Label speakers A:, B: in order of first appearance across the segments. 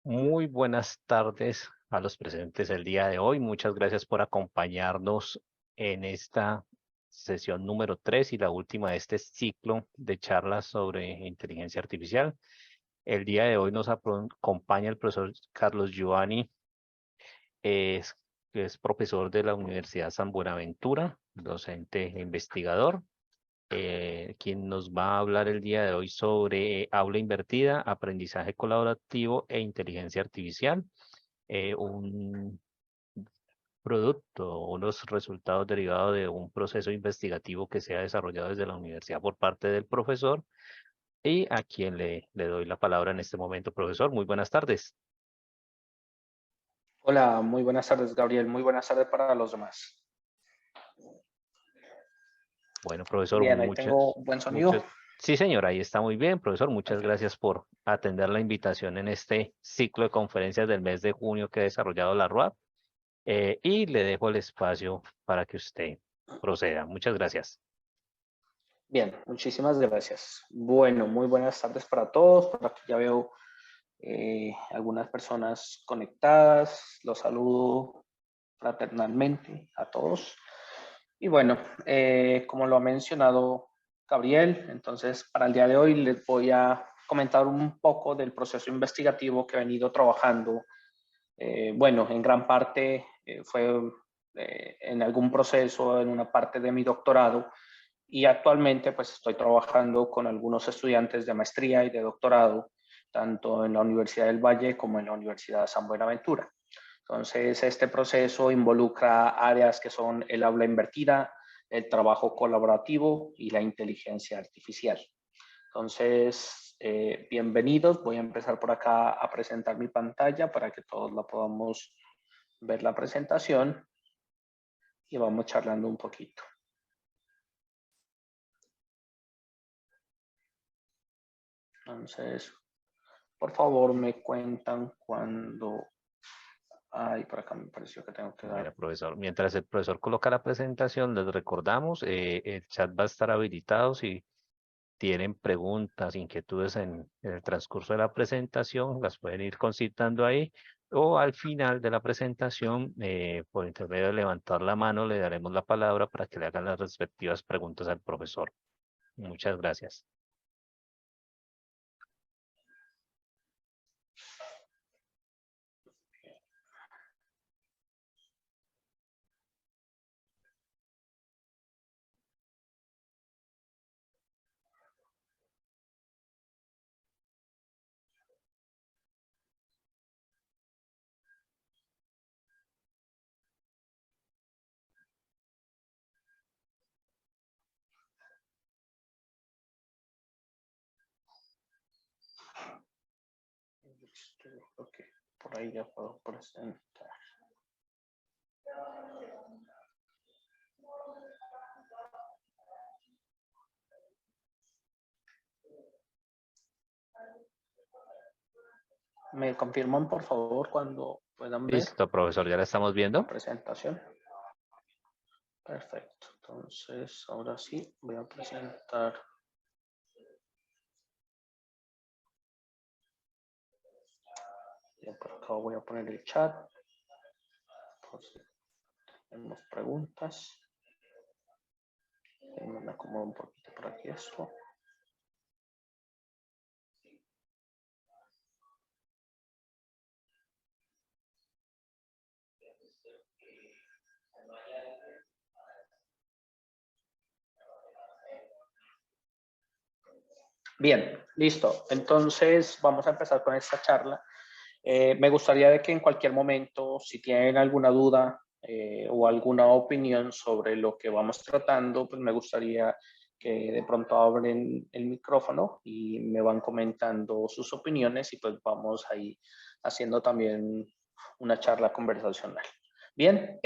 A: Muy buenas tardes a los presentes el día de hoy. Muchas gracias por acompañarnos en esta sesión número 3 y la última de este ciclo de charlas sobre inteligencia artificial. El día de hoy nos acompaña el profesor Carlos Giovanni, es, que es profesor de la Universidad San Buenaventura, docente e investigador, quien nos va a hablar el día de hoy sobre aula invertida, aprendizaje colaborativo e inteligencia artificial, un producto, unos resultados derivados de un proceso investigativo que se ha desarrollado desde la universidad por parte del profesor y a quien le doy la palabra en este momento. Profesor, muy buenas tardes.
B: Hola, muy buenas tardes, Gabriel. Muy buenas tardes para los demás.
A: Bueno, profesor,
B: Bien, ahí tengo buen sonido.
A: muchas, sí, señor, ahí está muy bien, profesor. Muchas
B: Perfecto.
A: gracias por atender la invitación en este ciclo de conferencias del mes de junio que ha desarrollado la RUAP. Y le dejo el espacio para que usted proceda. Muchas gracias.
B: Bien, muchísimas gracias. Bueno, muy buenas tardes para todos. Por aquí ya veo algunas personas conectadas. Los saludo fraternalmente a todos. Y bueno, como lo ha mencionado Gabriel, entonces para el día de hoy les voy a comentar un poco del proceso investigativo que he venido trabajando. Bueno, en gran parte fue en algún proceso, en una parte de mi doctorado, y actualmente pues estoy trabajando con algunos estudiantes de maestría y de doctorado, tanto en la Universidad del Valle como en la Universidad de San Buenaventura. Entonces, este proceso involucra áreas que son el aula invertida, el trabajo colaborativo y la inteligencia artificial. Entonces, bienvenidos. Voy a empezar por acá a presentar mi pantalla para que todos la podamos ver la presentación y vamos charlando un poquito. Entonces, por favor, me cuentan cuando... Ay, por acá me pareció que tengo que
A: Bueno,
B: dar...
A: profesor, mientras el profesor coloca la presentación, les recordamos, el chat va a estar habilitado. Si tienen preguntas, inquietudes en el transcurso de la presentación, las pueden ir concitando ahí. O al final de la presentación, por intermedio de levantar la mano, le daremos la palabra para que le hagan las respectivas preguntas al profesor. Muchas gracias.
B: Ok, por ahí ya puedo presentar. ¿Me confirman, por favor, cuando puedan ver
A: Listo, profesor, ya la estamos
B: la
A: viendo.
B: presentación? Perfecto. Entonces, ahora sí, voy a presentar. Yo por acá voy a poner el chat, por si tenemos preguntas. Me acomodo un poquito por aquí esto. Bien, listo. Entonces vamos a empezar con esta charla. Me gustaría de que en cualquier momento, si tienen alguna duda o alguna opinión sobre lo que vamos tratando, pues me gustaría que de pronto abren el micrófono y me van comentando sus opiniones y pues vamos ahí haciendo también una charla conversacional. Bien,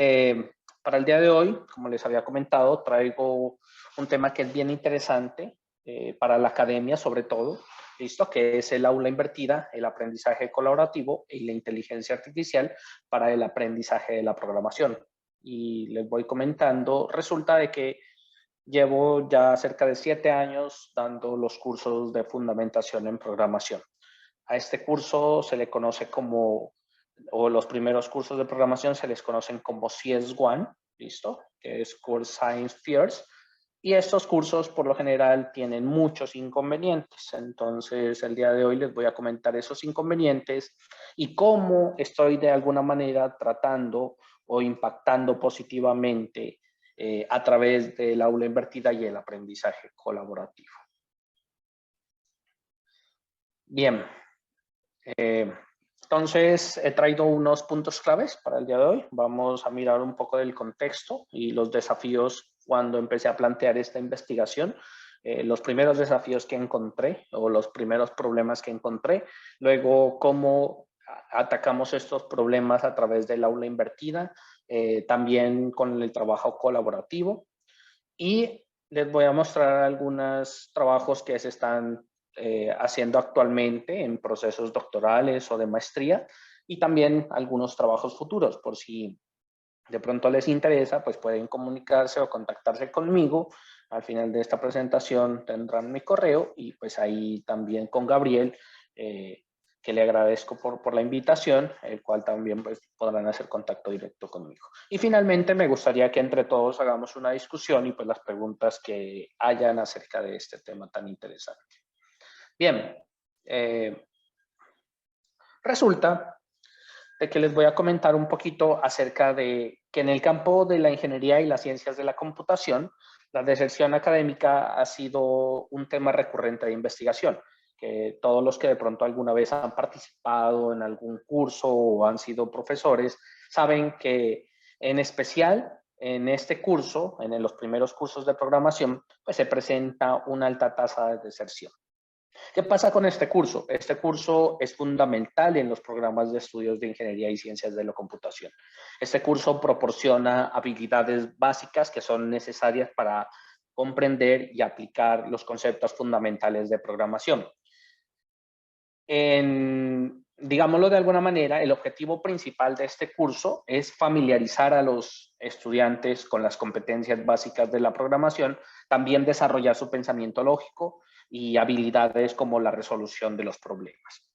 B: para el día de hoy, como les había comentado, traigo un tema que es bien interesante para la academia sobre todo, ¿listo? Que es el aula invertida, el aprendizaje colaborativo y la inteligencia artificial para el aprendizaje de la programación. Y les voy comentando, resulta de que llevo ya cerca de 7 años dando los cursos de fundamentación en programación. A este curso se le conoce como, o los primeros cursos de programación se les conocen como CS1, ¿listo? Que es Core Science First. Y estos cursos por lo general tienen muchos inconvenientes. Entonces el día de hoy les voy a comentar esos inconvenientes y cómo estoy de alguna manera tratando o impactando positivamente a través del aula invertida y el aprendizaje colaborativo. Bien, entonces he traído unos puntos claves para el día de hoy. Vamos a mirar un poco del contexto y los desafíos cuando empecé a plantear esta investigación. Los primeros desafíos que encontré o los primeros problemas que encontré, luego cómo atacamos estos problemas a través del aula invertida, también con el trabajo colaborativo, y les voy a mostrar algunos trabajos que se están haciendo actualmente en procesos doctorales o de maestría, y también algunos trabajos futuros. Por si de pronto les interesa, pues pueden comunicarse o contactarse conmigo. Al final de esta presentación tendrán mi correo, y pues ahí también con Gabriel, que le agradezco por la invitación, el cual también pues podrán hacer contacto directo conmigo. Y finalmente me gustaría que entre todos hagamos una discusión y pues las preguntas que hayan acerca de este tema tan interesante. Bien, resulta de que les voy a comentar un poquito acerca de que en el campo de la ingeniería y las ciencias de la computación, la deserción académica ha sido un tema recurrente de investigación, que todos los que de pronto alguna vez han participado en algún curso o han sido profesores, saben que en especial en este curso, en los primeros cursos de programación, pues se presenta una alta tasa de deserción. ¿Qué pasa con este curso? Este curso es fundamental en los programas de estudios de ingeniería y ciencias de la computación. Este curso proporciona habilidades básicas que son necesarias para comprender y aplicar los conceptos fundamentales de programación. Digámoslo de alguna manera, el objetivo principal de este curso es familiarizar a los estudiantes con las competencias básicas de la programación, también desarrollar su pensamiento lógico y habilidades como la resolución de los problemas.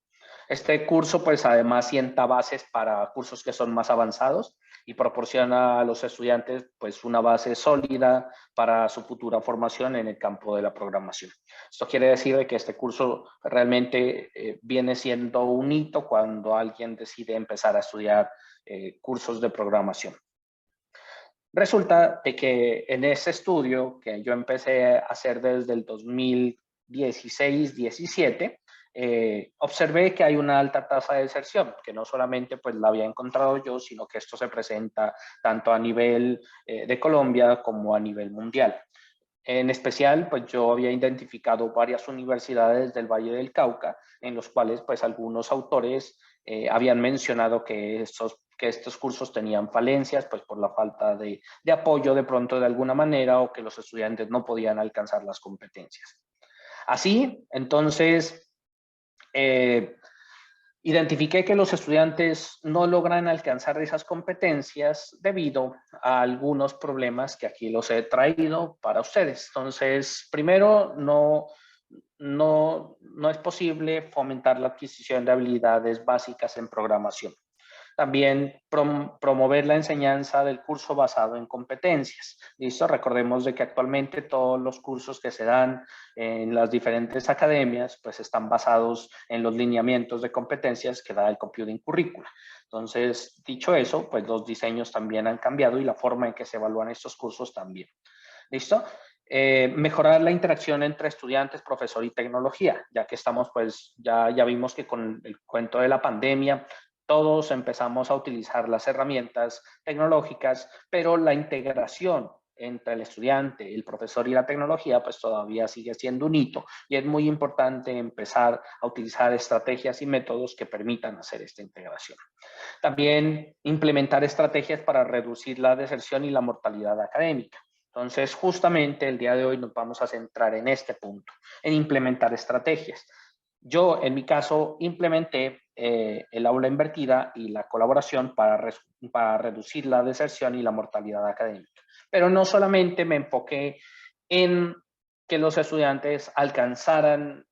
B: Este curso, pues además sienta bases para cursos que son más avanzados y proporciona a los estudiantes pues una base sólida para su futura formación en el campo de la programación. Esto quiere decir que este curso realmente viene siendo un hito cuando alguien decide empezar a estudiar cursos de programación. Resulta de que en ese estudio que yo empecé a hacer desde el 2016-17, observé que hay una alta tasa de deserción, que no solamente pues la había encontrado yo, sino que esto se presenta tanto a nivel de Colombia como a nivel mundial. En especial, pues yo había identificado varias universidades del Valle del Cauca, en los cuales pues algunos autores habían mencionado que estos cursos tenían falencias, pues por la falta de apoyo de pronto de alguna manera, o que los estudiantes no podían alcanzar las competencias. Así, entonces, identifiqué que los estudiantes no logran alcanzar esas competencias debido a algunos problemas que aquí los he traído para ustedes. Entonces, primero, no es posible fomentar la adquisición de habilidades básicas en programación. También promover la enseñanza del curso basado en competencias. ¿Listo? Recordemos de que actualmente todos los cursos que se dan en las diferentes academias pues están basados en los lineamientos de competencias que da el Computing Curricula. Entonces, dicho eso, pues los diseños también han cambiado y la forma en que se evalúan estos cursos también. ¿Listo? Mejorar la interacción entre estudiantes, profesor y tecnología, ya que estamos, pues, ya vimos que con el cuento de la pandemia, todos empezamos a utilizar las herramientas tecnológicas, pero la integración entre el estudiante, el profesor y la tecnología, pues todavía sigue siendo un hito, y es muy importante empezar a utilizar estrategias y métodos que permitan hacer esta integración. También implementar estrategias para reducir la deserción y la mortalidad académica. Entonces, justamente el día de hoy nos vamos a centrar en este punto, en implementar estrategias. Yo, en mi caso, implementé el aula invertida y la colaboración para reducir la deserción y la mortalidad académica. Pero no solamente me enfoqué en que los estudiantes alcanzaran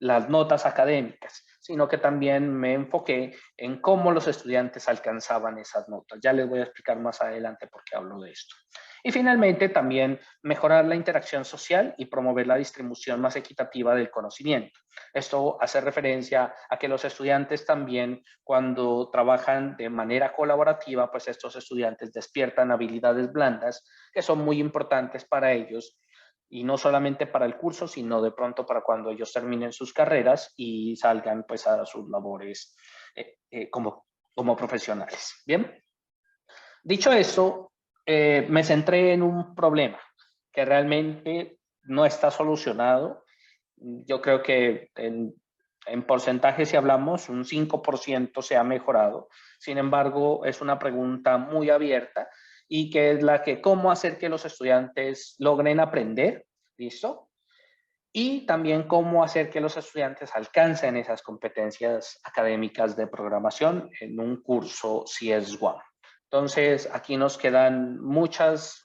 B: las notas académicas, sino que también me enfoqué en cómo los estudiantes alcanzaban esas notas. Ya les voy a explicar más adelante por qué hablo de esto. Y finalmente, también mejorar la interacción social y promover la distribución más equitativa del conocimiento. Esto hace referencia a que los estudiantes también, cuando trabajan de manera colaborativa, pues estos estudiantes despiertan habilidades blandas que son muy importantes para ellos, y no solamente para el curso, sino de pronto para cuando ellos terminen sus carreras y salgan pues a sus labores como profesionales. Bien, dicho eso, me centré en un problema que realmente no está solucionado. Yo creo que en porcentaje, si hablamos, un 5% se ha mejorado. Sin embargo, es una pregunta muy abierta y que es la que cómo hacer que los estudiantes logren aprender, ¿listo? Y también cómo hacer que los estudiantes alcancen esas competencias académicas de programación en un curso CS1. Entonces, aquí nos quedan muchas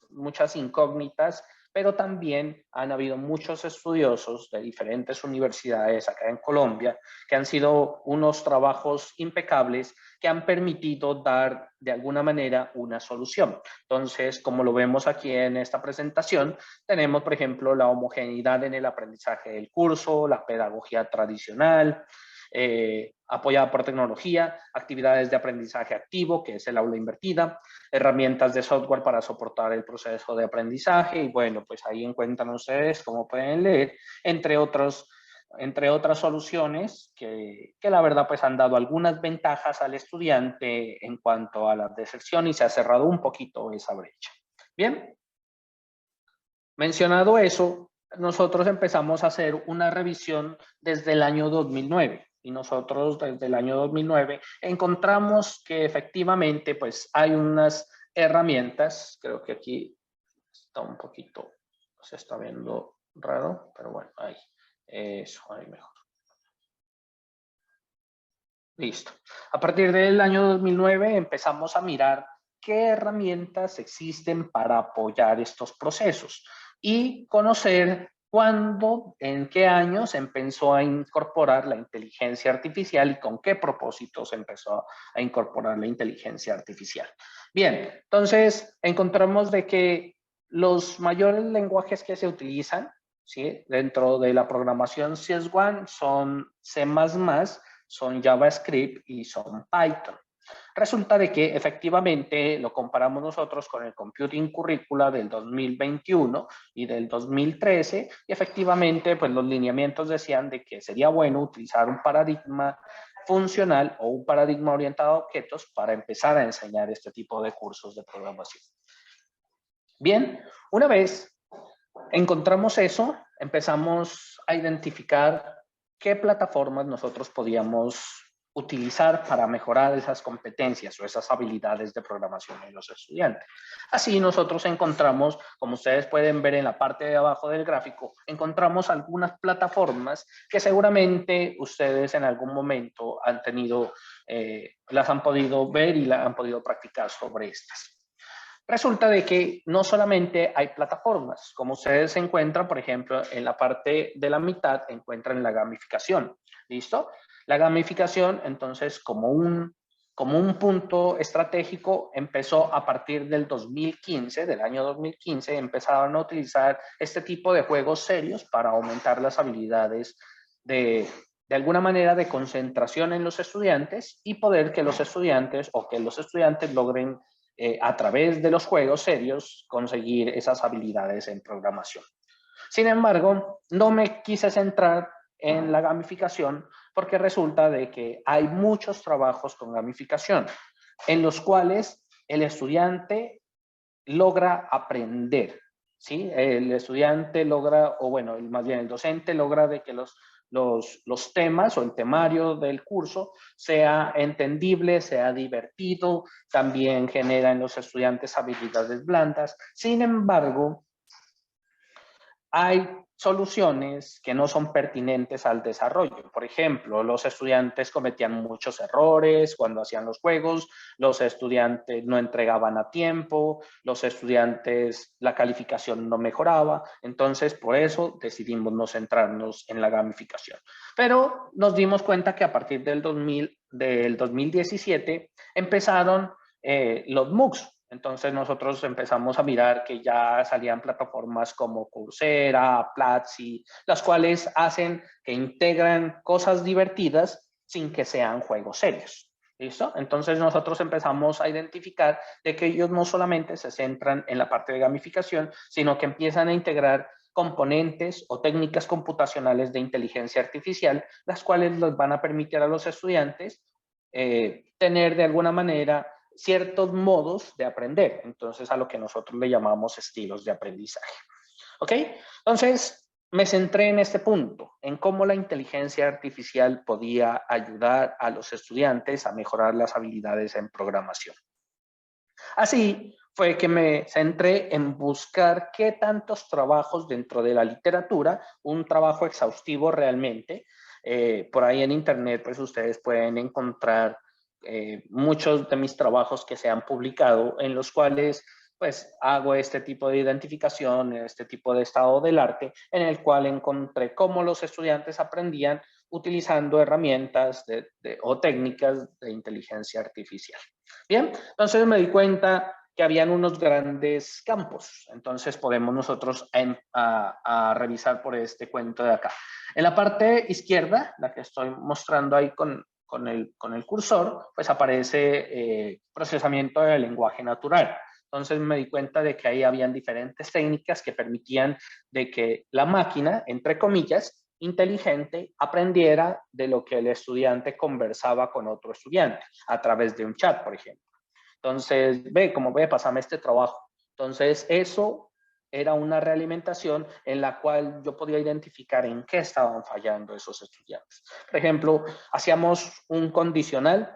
B: incógnitas, pero también han habido muchos estudiosos de diferentes universidades acá en Colombia que han sido unos trabajos impecables que han permitido dar de alguna manera una solución. Entonces, como lo vemos aquí en esta presentación, tenemos, por ejemplo, la homogeneidad en el aprendizaje del curso, la pedagogía tradicional, apoyada por tecnología, actividades de aprendizaje activo, que es el aula invertida, herramientas de software para soportar el proceso de aprendizaje, y bueno, pues ahí encuentran ustedes, como pueden leer, entre otras soluciones que la verdad pues han dado algunas ventajas al estudiante en cuanto a la deserción y se ha cerrado un poquito esa brecha. Bien, mencionado eso, nosotros empezamos a hacer una revisión desde el año 2009 y nosotros desde el año 2009 encontramos que efectivamente pues hay unas herramientas, creo que aquí está un poquito, se está viendo raro, pero bueno, ahí, eso, ahí mejor. Listo. A partir del año 2009 empezamos a mirar qué herramientas existen para apoyar estos procesos y conocer cuándo, en qué años se empezó a incorporar la inteligencia artificial y con qué propósitos se empezó a incorporar la inteligencia artificial. Bien, entonces encontramos de que los mayores lenguajes que se utilizan, ¿sí?, dentro de la programación CS1 son C++, son JavaScript y son Python. Resulta de que efectivamente lo comparamos nosotros con el Computing Curricula del 2021 y del 2013 y efectivamente pues los lineamientos decían de que sería bueno utilizar un paradigma funcional o un paradigma orientado a objetos para empezar a enseñar este tipo de cursos de programación. Bien, una vez encontramos eso, empezamos a identificar qué plataformas nosotros podíamos utilizar para mejorar esas competencias o esas habilidades de programación en los estudiantes. Así nosotros encontramos, como ustedes pueden ver en la parte de abajo del gráfico, encontramos algunas plataformas que seguramente ustedes en algún momento han tenido, las han podido ver y las han podido practicar sobre estas. Resulta de que no solamente hay plataformas, como ustedes encuentran, por ejemplo, en la parte de la mitad encuentran la gamificación, ¿listo? La gamificación, entonces, como un punto estratégico, empezó a partir del 2015, del año 2015, empezaron a utilizar este tipo de juegos serios para aumentar las habilidades de alguna manera de concentración en los estudiantes y poder que los estudiantes logren a través de los juegos serios conseguir esas habilidades en programación. Sin embargo, no me quise centrar en la gamificación porque resulta de que hay muchos trabajos con gamificación en los cuales el estudiante logra aprender, ¿sí? El estudiante logra, o bueno, más bien el docente logra de que los temas o el temario del curso sea entendible, sea divertido, también genera en los estudiantes habilidades blandas. Sin embargo, hay soluciones que no son pertinentes al desarrollo. Por ejemplo, los estudiantes cometían muchos errores cuando hacían los juegos, los estudiantes no entregaban a tiempo, los estudiantes, la calificación no mejoraba. Entonces, por eso decidimos no centrarnos en la gamificación. Pero nos dimos cuenta que a partir del 2017 empezaron los MOOCs. Entonces nosotros empezamos a mirar que ya salían plataformas como Coursera, Platzi, las cuales hacen que integran cosas divertidas sin que sean juegos serios. ¿Listo? Entonces nosotros empezamos a identificar de que ellos no solamente se centran en la parte de gamificación, sino que empiezan a integrar componentes o técnicas computacionales de inteligencia artificial, las cuales les van a permitir a los estudiantes tener de alguna manera ciertos modos de aprender, entonces a lo que nosotros le llamamos estilos de aprendizaje. ¿Ok? Entonces, me centré en este punto, en cómo la inteligencia artificial podía ayudar a los estudiantes a mejorar las habilidades en programación. Así fue que me centré en buscar qué tantos trabajos dentro de la literatura, un trabajo exhaustivo realmente. Por ahí en internet, pues ustedes pueden encontrar muchos de mis trabajos que se han publicado, en los cuales pues hago este tipo de identificación, este tipo de estado del arte, en el cual encontré cómo los estudiantes aprendían utilizando herramientas o técnicas de inteligencia artificial. Bien, entonces me di cuenta que habían unos grandes campos, entonces podemos nosotros a revisar por este cuento de acá. En la parte izquierda, la que estoy mostrando ahí con el cursor, pues aparece procesamiento del lenguaje natural. Entonces me di cuenta de que ahí habían diferentes técnicas que permitían de que la máquina, entre comillas, inteligente, aprendiera de lo que el estudiante conversaba con otro estudiante a través de un chat, por ejemplo. Entonces, como ve, pasame este trabajo. Entonces, eso era una realimentación en la cual yo podía identificar en qué estaban fallando esos estudiantes. Por ejemplo, hacíamos un condicional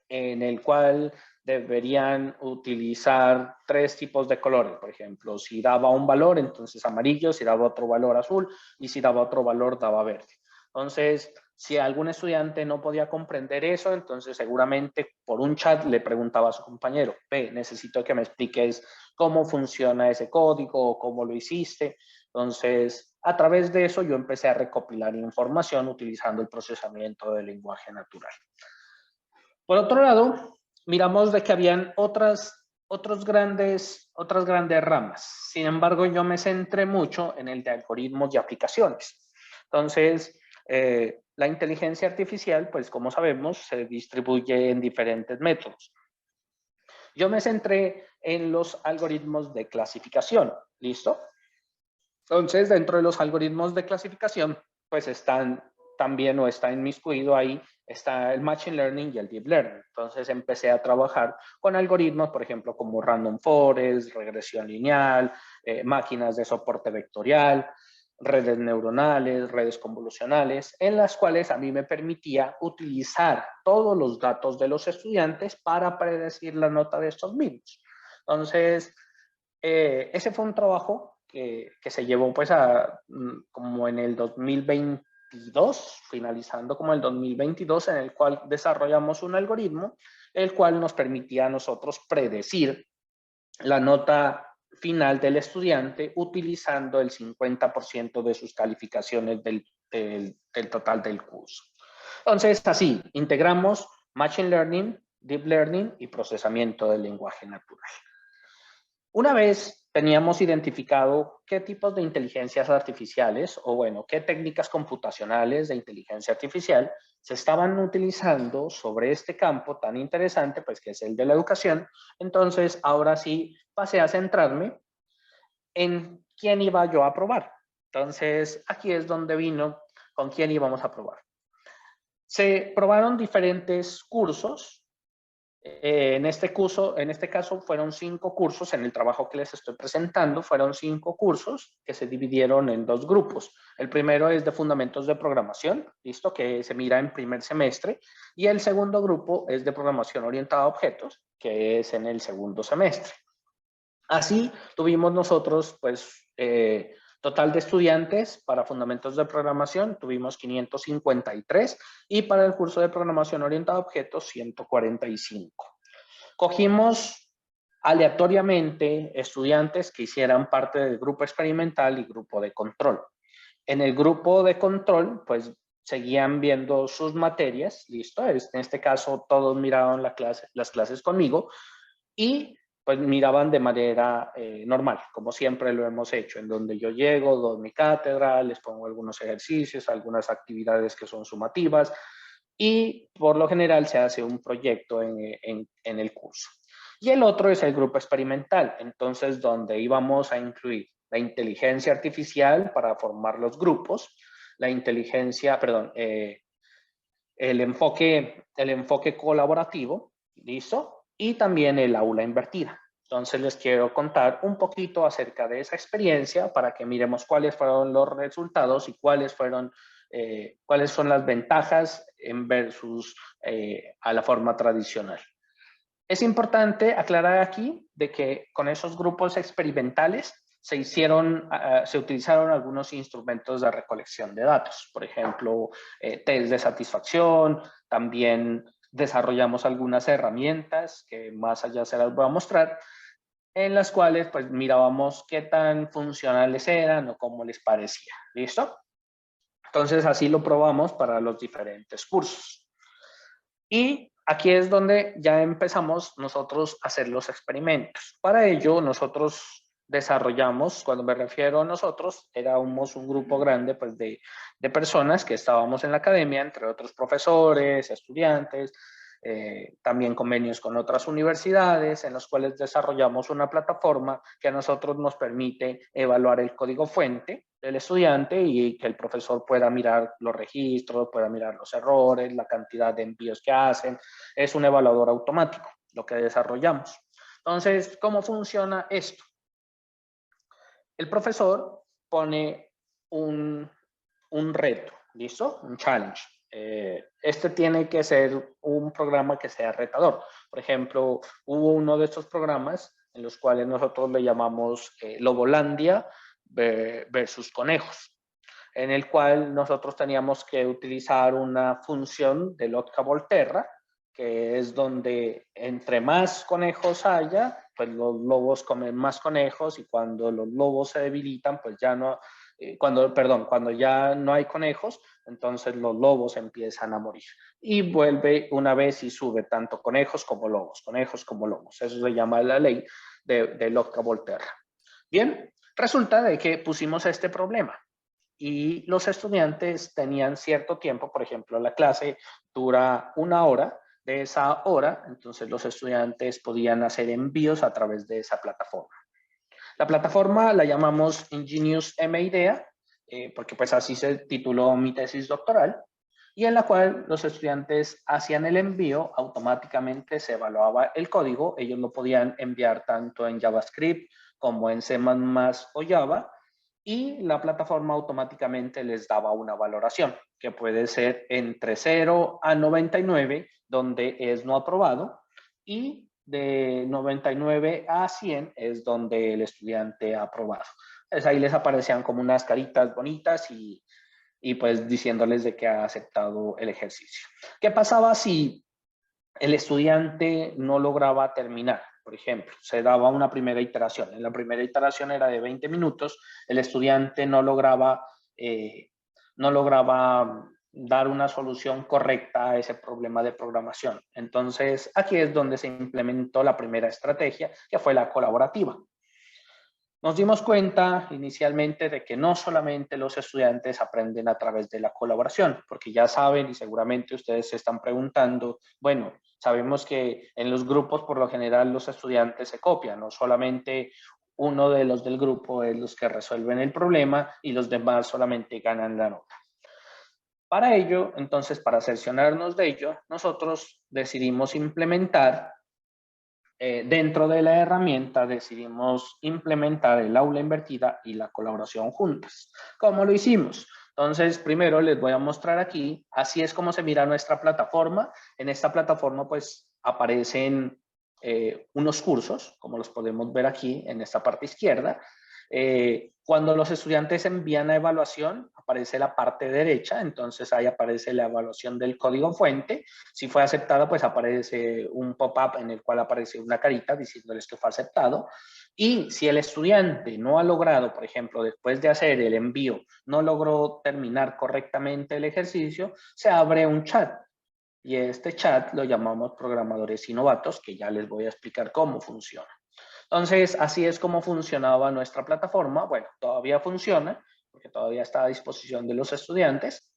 B: en el cual deberían utilizar 3 tipos de colores. Por ejemplo, si daba un valor, entonces amarillo, si daba otro valor azul y si daba otro valor, daba verde. Entonces, si algún estudiante no podía comprender eso, entonces seguramente por un chat le preguntaba a su compañero, necesito que me expliques cómo funciona ese código o cómo lo hiciste. Entonces, a través de eso yo empecé a recopilar información utilizando el procesamiento del lenguaje natural. Por otro lado, miramos de que habían otras grandes ramas. Sin embargo, yo me centré mucho en el de algoritmos y aplicaciones. Entonces, la inteligencia artificial, pues como sabemos, se distribuye en diferentes métodos. Yo me centré en los algoritmos de clasificación. ¿Listo? Entonces, dentro de los algoritmos de clasificación, pues están también o está inmiscuido ahí, está el Machine Learning y el Deep Learning. Entonces empecé a trabajar con algoritmos, por ejemplo, como Random Forest, regresión lineal, máquinas de soporte vectorial, redes neuronales, redes convolucionales, en las cuales a mí me permitía utilizar todos los datos de los estudiantes para predecir la nota de estos mismos. Entonces, ese fue un trabajo que se llevó pues como en el 2022, finalizando como el 2022, en el cual desarrollamos un algoritmo, el cual nos permitía a nosotros predecir la nota final del estudiante utilizando el 50% de sus calificaciones del total del curso. Entonces, así, integramos Machine Learning, Deep Learning y procesamiento del lenguaje natural. Una vez teníamos identificado qué tipos de inteligencias artificiales o bueno, qué técnicas computacionales de inteligencia artificial se estaban utilizando sobre este campo tan interesante, pues que es el de la educación, entonces ahora sí pasé a centrarme en quién iba yo a probar. Entonces aquí es donde vino con quién íbamos a probar. Se probaron diferentes cursos. En este caso fueron 5 cursos, en el trabajo que les estoy presentando, fueron 5 cursos que se dividieron en 2 grupos. El primero es de fundamentos de programación, listo, que se mira en primer semestre, y el segundo grupo es de programación orientada a objetos, que es en el segundo semestre. Así tuvimos nosotros, pues, Total de estudiantes para fundamentos de programación tuvimos 553 y para el curso de programación orientada a objetos 145. Cogimos aleatoriamente estudiantes que hicieran parte del grupo experimental y grupo de control. En el grupo de control, pues seguían viendo sus materias, listo, en este caso todos miraban las clases conmigo y pues miraban de manera normal, como siempre lo hemos hecho, en donde yo llego, doy mi cátedra, les pongo algunos ejercicios, algunas actividades que son sumativas y por lo general se hace un proyecto en el curso. Y el otro es el grupo experimental, entonces donde íbamos a incluir la inteligencia artificial para formar los grupos, la inteligencia, perdón, el enfoque colaborativo, ¿listo? Y también el aula invertida. Entonces les quiero contar un poquito acerca de esa experiencia para que miremos cuáles fueron los resultados y cuáles son las ventajas en versus a la forma tradicional. Es importante aclarar aquí de que con esos grupos experimentales se utilizaron algunos instrumentos de recolección de datos, por ejemplo, test de satisfacción, también desarrollamos algunas herramientas que más allá se las voy a mostrar, en las cuales pues mirábamos qué tan funcionales eran o cómo les parecía, ¿listo? Entonces así lo probamos para los diferentes cursos. Y aquí es donde ya empezamos nosotros a hacer los experimentos. Para ello, nosotros desarrollamos, cuando me refiero a nosotros, éramos un grupo grande pues, de personas que estábamos en la academia, entre otros profesores, estudiantes, también convenios con otras universidades, en los cuales desarrollamos una plataforma que a nosotros nos permite evaluar el código fuente del estudiante y que el profesor pueda mirar los registros, pueda mirar los errores, la cantidad de envíos que hacen. Es un evaluador automático lo que desarrollamos. Entonces, ¿cómo funciona esto? El profesor pone un reto, ¿listo? Un challenge. Este tiene que ser un programa que sea retador. Por ejemplo, hubo uno de estos programas en los cuales nosotros le llamamos Lobolandia versus conejos, en el cual nosotros teníamos que utilizar una función de Lotka Volterra, que es donde entre más conejos haya, pues los lobos comen más conejos y cuando los lobos se debilitan, pues ya no, cuando ya no hay conejos, entonces los lobos empiezan a morir. Y vuelve una vez y sube tanto conejos como lobos, conejos como lobos. Eso se llama la ley de Lotka Volterra. Bien, resulta de que pusimos este problema y los estudiantes tenían cierto tiempo, por ejemplo, la clase dura 1 hora, de esa hora, entonces los estudiantes podían hacer envíos a través de esa plataforma. La plataforma la llamamos Ingenious MIDEA, porque pues así se tituló mi tesis doctoral, y en la cual los estudiantes hacían el envío, automáticamente se evaluaba el código, ellos lo podían enviar tanto en JavaScript como en C++ o Java, y la plataforma automáticamente les daba una valoración, que puede ser entre 0 a 99, donde es no aprobado, y de 99 a 100 es donde el estudiante ha aprobado. Entonces ahí les aparecían como unas caritas bonitas y pues diciéndoles de que ha aceptado el ejercicio. ¿Qué pasaba si el estudiante no lograba terminar? Por ejemplo, se daba una primera iteración. En la primera iteración era de 20 minutos. El estudiante no lograba dar una solución correcta a ese problema de programación. Entonces, aquí es donde se implementó la primera estrategia, que fue la colaborativa. Nos dimos cuenta inicialmente de que no solamente los estudiantes aprenden a través de la colaboración, porque ya saben y seguramente ustedes se están preguntando, bueno, sabemos que en los grupos por lo general los estudiantes se copian, no solamente uno de los del grupo es los que resuelven el problema y los demás solamente ganan la nota. Para ello, entonces, para cerciorarnos de ello, nosotros decidimos implementar dentro de la herramienta decidimos implementar el aula invertida y la colaboración juntas. ¿Cómo lo hicimos? Entonces, primero les voy a mostrar aquí, así es como se mira nuestra plataforma. En esta plataforma pues aparecen unos cursos, como los podemos ver aquí en esta parte izquierda. Cuando los estudiantes envían a evaluación, aparece la parte derecha, entonces ahí aparece la evaluación del código fuente. Si fue aceptado, pues aparece un pop-up en el cual aparece una carita diciéndoles que fue aceptado. Y si el estudiante no ha logrado, por ejemplo, después de hacer el envío, no logró terminar correctamente el ejercicio, se abre un chat. Y este chat lo llamamos programadores y novatos, que ya les voy a explicar cómo funciona. Entonces, así es como funcionaba nuestra plataforma. Bueno, todavía funciona, porque todavía está a disposición de los estudiantes.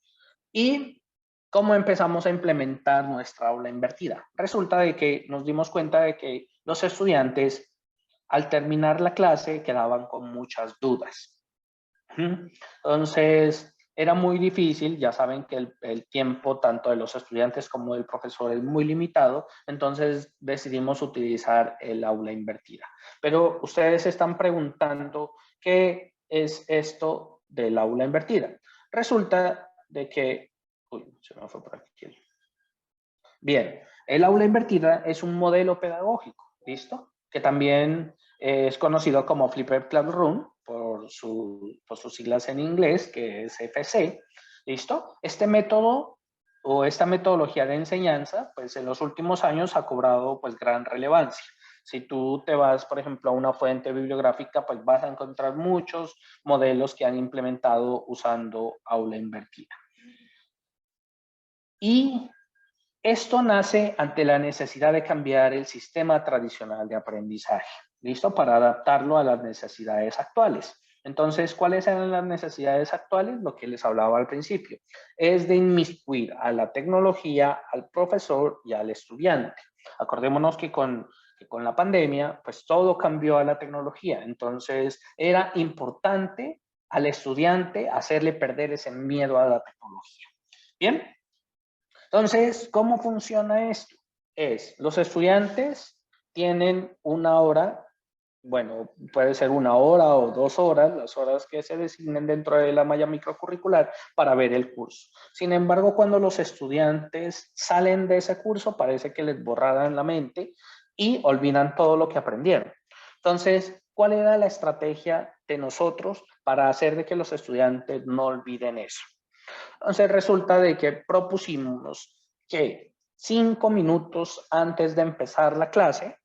B: ¿Y cómo empezamos a implementar nuestra aula invertida? Resulta de que nos dimos cuenta de que los estudiantes, al terminar la clase, quedaban con muchas dudas. Entonces, era muy difícil, ya saben que el tiempo tanto de los estudiantes como del profesor es muy limitado, entonces decidimos utilizar el aula invertida. Pero ustedes se están preguntando, ¿qué es esto del aula invertida? Resulta de que, uy, se me fue por aquí. Bien, el aula invertida es un modelo pedagógico, ¿listo? Que también es conocido como Flipped Classroom por sus siglas en inglés, que es FC, ¿listo? Este método o esta metodología de enseñanza, pues en los últimos años ha cobrado pues gran relevancia. Si tú te vas, por ejemplo, a una fuente bibliográfica, pues vas a encontrar muchos modelos que han implementado usando aula invertida. Y esto nace ante la necesidad de cambiar el sistema tradicional de aprendizaje, ¿listo? Para adaptarlo a las necesidades actuales. Entonces, ¿cuáles eran las necesidades actuales? Lo que les hablaba al principio, es de inmiscuir a la tecnología, al profesor y al estudiante. Acordémonos que con la pandemia, pues todo cambió a la tecnología. Entonces, era importante al estudiante hacerle perder ese miedo a la tecnología. Bien. Entonces, ¿cómo funciona esto? Los estudiantes tienen una hora, bueno, puede ser 1 hora o 2 horas, las horas que se designen dentro de la malla microcurricular para ver el curso. Sin embargo, cuando los estudiantes salen de ese curso, parece que les borraran la mente y olvidan todo lo que aprendieron. Entonces, ¿cuál era la estrategia de nosotros para hacer de que los estudiantes no olviden eso? Entonces resulta de que propusimos que 5 minutos antes de empezar la clase,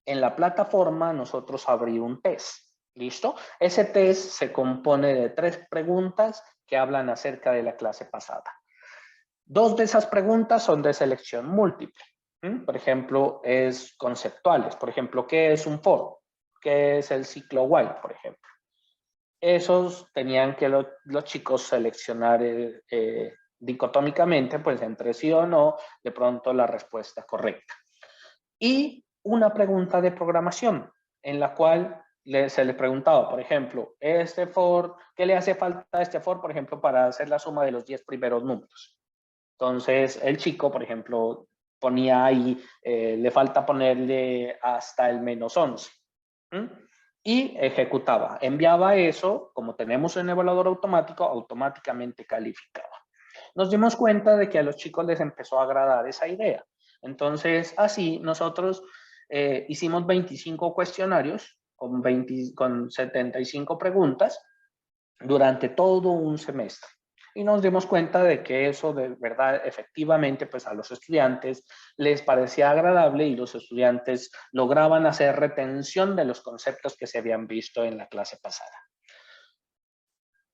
B: en la plataforma nosotros abrir un test. ¿Listo? Ese test se compone de 3 preguntas que hablan acerca de la clase pasada. 2 de esas preguntas son de selección múltiple. Por ejemplo, es conceptuales. Por ejemplo, ¿qué es un for? ¿Qué es el ciclo while, por ejemplo? Esos tenían que los chicos seleccionar dicotómicamente, pues entre sí o no, de pronto la respuesta correcta. Y una pregunta de programación, en la cual se les preguntaba, por ejemplo, este for, ¿qué le hace falta a este for, por ejemplo, para hacer la suma de los 10 primeros números? Entonces, el chico, por ejemplo, ponía ahí, le falta ponerle hasta el -11. Y ejecutaba. Enviaba eso, como tenemos un evaluador automático, automáticamente calificaba. Nos dimos cuenta de que a los chicos les empezó a agradar esa idea. Entonces, así nosotros hicimos 25 cuestionarios con 75 preguntas durante todo un semestre. Y nos dimos cuenta de que eso de verdad, efectivamente, pues a los estudiantes les parecía agradable y los estudiantes lograban hacer retención de los conceptos que se habían visto en la clase pasada.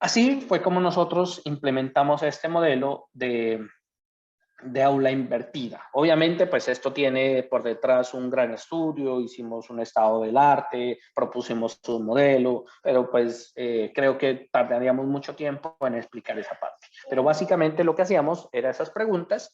B: Así fue como nosotros implementamos este modelo de aula invertida. Obviamente, pues esto tiene por detrás un gran estudio, hicimos un estado del arte, propusimos un modelo, pero pues creo que tardaríamos mucho tiempo en explicar esa parte. Pero básicamente lo que hacíamos era esas preguntas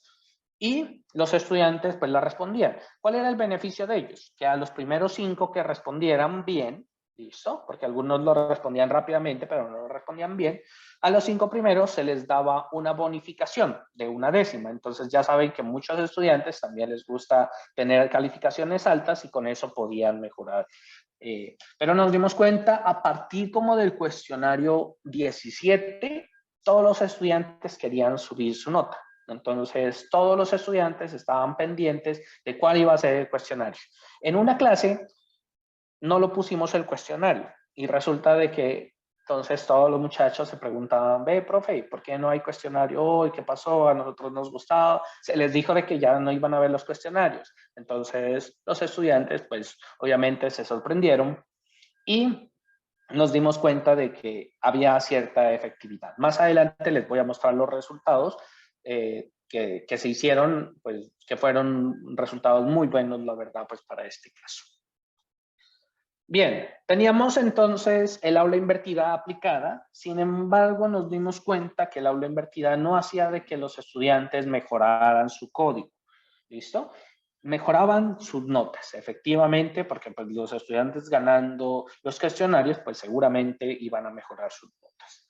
B: y los estudiantes pues las respondían. ¿Cuál era el beneficio de ellos? Que a los primeros 5 que respondieran bien, ¿listo? Porque algunos lo respondían rápidamente, pero no lo respondían bien. A los 5 primeros se les daba una bonificación de 1/10. Entonces ya saben que muchos estudiantes también les gusta tener calificaciones altas y con eso podían mejorar. Pero nos dimos cuenta a partir como del cuestionario 17, todos los estudiantes querían subir su nota. Entonces todos los estudiantes estaban pendientes de cuál iba a ser el cuestionario. En una clase no lo pusimos el cuestionario, Y resulta de que entonces todos los muchachos se preguntaban, ve, profe, ¿por qué no hay cuestionario hoy? ¿Qué pasó? A nosotros nos gustaba. Se les dijo de que ya no iban a ver los cuestionarios. Entonces los estudiantes, pues obviamente se sorprendieron y nos dimos cuenta de que había cierta efectividad. Más adelante les voy a mostrar los resultados que se hicieron, pues que fueron resultados muy buenos, la verdad, pues para este caso. Bien, teníamos entonces el aula invertida aplicada, sin embargo nos dimos cuenta que el aula invertida no hacía de que los estudiantes mejoraran su código, ¿listo? Mejoraban sus notas, efectivamente, porque pues, los estudiantes ganando los cuestionarios, pues seguramente iban a mejorar sus notas.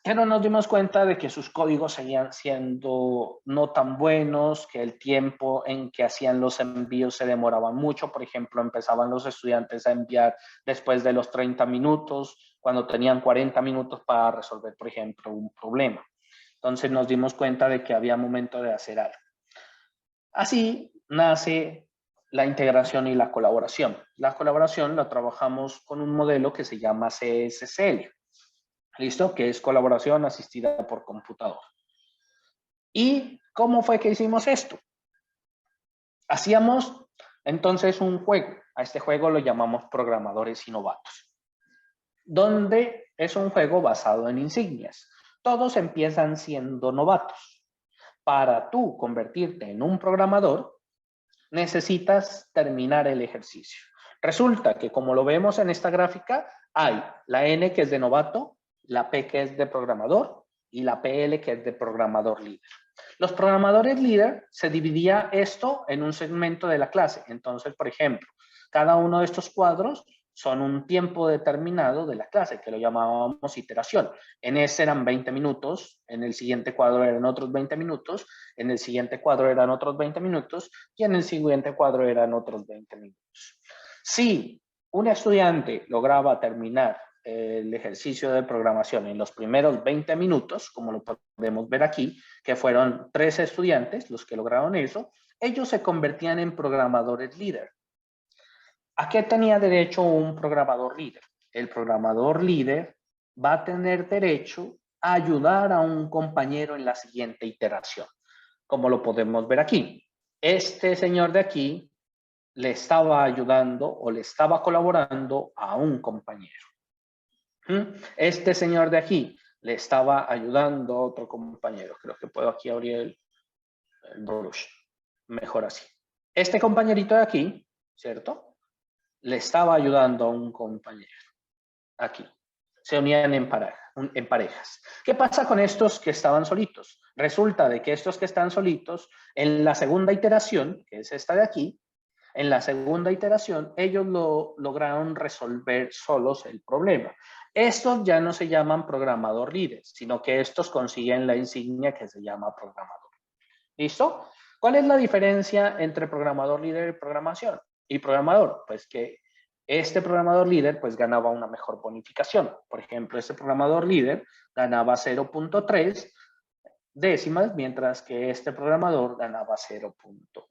B: Pero nos dimos cuenta de que sus códigos seguían siendo no tan buenos, que el tiempo en que hacían los envíos se demoraba mucho. Por ejemplo, empezaban los estudiantes a enviar después de los 30 minutos, cuando tenían 40 minutos para resolver, por ejemplo, un problema. Entonces nos dimos cuenta de que había momento de hacer algo. Así nace la integración y la colaboración. La colaboración la trabajamos con un modelo que se llama CSCL. ¿Listo? Que es colaboración asistida por computador. ¿Y cómo fue que hicimos esto? Hacíamos entonces un juego. A este juego lo llamamos Programadores y Novatos, donde es un juego basado en insignias. Todos empiezan siendo novatos. Para tú convertirte en un programador, necesitas terminar el ejercicio. Resulta que, como lo vemos en esta gráfica, hay la N que es de novato, la P que es de programador y la PL que es de programador líder. Los programadores líder se dividía esto en un segmento de la clase. Entonces, por ejemplo, cada uno de estos cuadros son un tiempo determinado de la clase, que lo llamábamos iteración. En ese eran 20 minutos, en el siguiente cuadro eran otros 20 minutos, en el siguiente cuadro eran otros 20 minutos y en el siguiente cuadro eran otros 20 minutos. Si un estudiante lograba terminar el ejercicio de programación en los primeros 20 minutos, como lo podemos ver aquí, que fueron 3 estudiantes los que lograron eso, ellos se convertían en programadores líder. ¿A qué tenía derecho un programador líder? El programador líder va a tener derecho a ayudar a un compañero en la siguiente iteración, como lo podemos ver aquí. Este señor de aquí le estaba ayudando o le estaba colaborando a un compañero. Este señor de aquí le estaba ayudando a otro compañero. Creo que puedo aquí abrir el brush. Mejor así. Este compañerito de aquí, ¿cierto? Le estaba ayudando a un compañero. Aquí. Se unían en parejas. ¿Qué pasa con estos que estaban solitos? Resulta de que estos que están solitos, en la segunda iteración, que es esta de aquí, en la segunda iteración, ellos lograron resolver solos el problema. Estos ya no se llaman programador líder, sino que estos consiguen la insignia que se llama programador. ¿Listo? ¿Cuál es la diferencia entre programador líder y programador? Pues que este programador líder pues ganaba una mejor bonificación. Por ejemplo, este programador líder ganaba 0.3 décimas, mientras que este programador ganaba 0.1.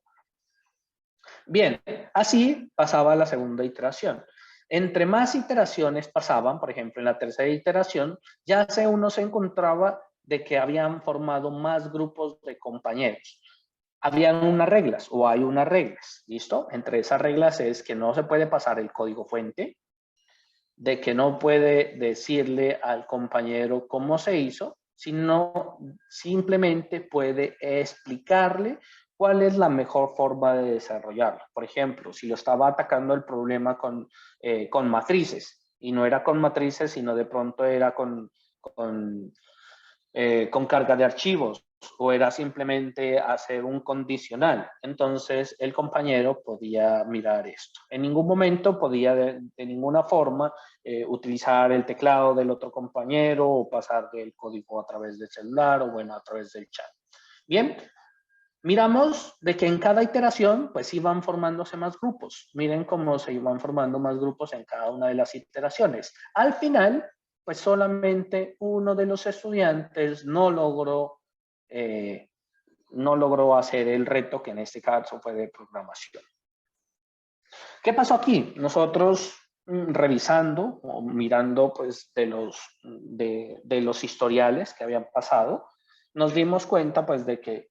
B: Bien, así pasaba la segunda iteración. Entre más iteraciones pasaban, por ejemplo, en la tercera iteración, ya uno se encontraba de que habían formado más grupos de compañeros. Habían unas reglas o hay unas reglas, ¿listo? Entre esas reglas es que no se puede pasar el código fuente, de que no puede decirle al compañero cómo se hizo, sino simplemente puede explicarle cuál es la mejor forma de desarrollarlo. Por ejemplo, si lo estaba atacando el problema con matrices, y no era con matrices, sino de pronto era con carga de archivos, o era simplemente hacer un condicional. Entonces el compañero podía mirar esto. En ningún momento podía de ninguna forma utilizar el teclado del otro compañero o pasar el código a través del celular o bueno, a través del chat. Bien, miramos de que en cada iteración pues iban formándose más grupos. Miren cómo se iban formando más grupos en cada una de las iteraciones. Al final, pues solamente uno de los estudiantes no logró hacer el reto, que en este caso fue de programación. ¿Qué pasó aquí? Nosotros revisando o mirando pues de los historiales que habían pasado, nos dimos cuenta pues de que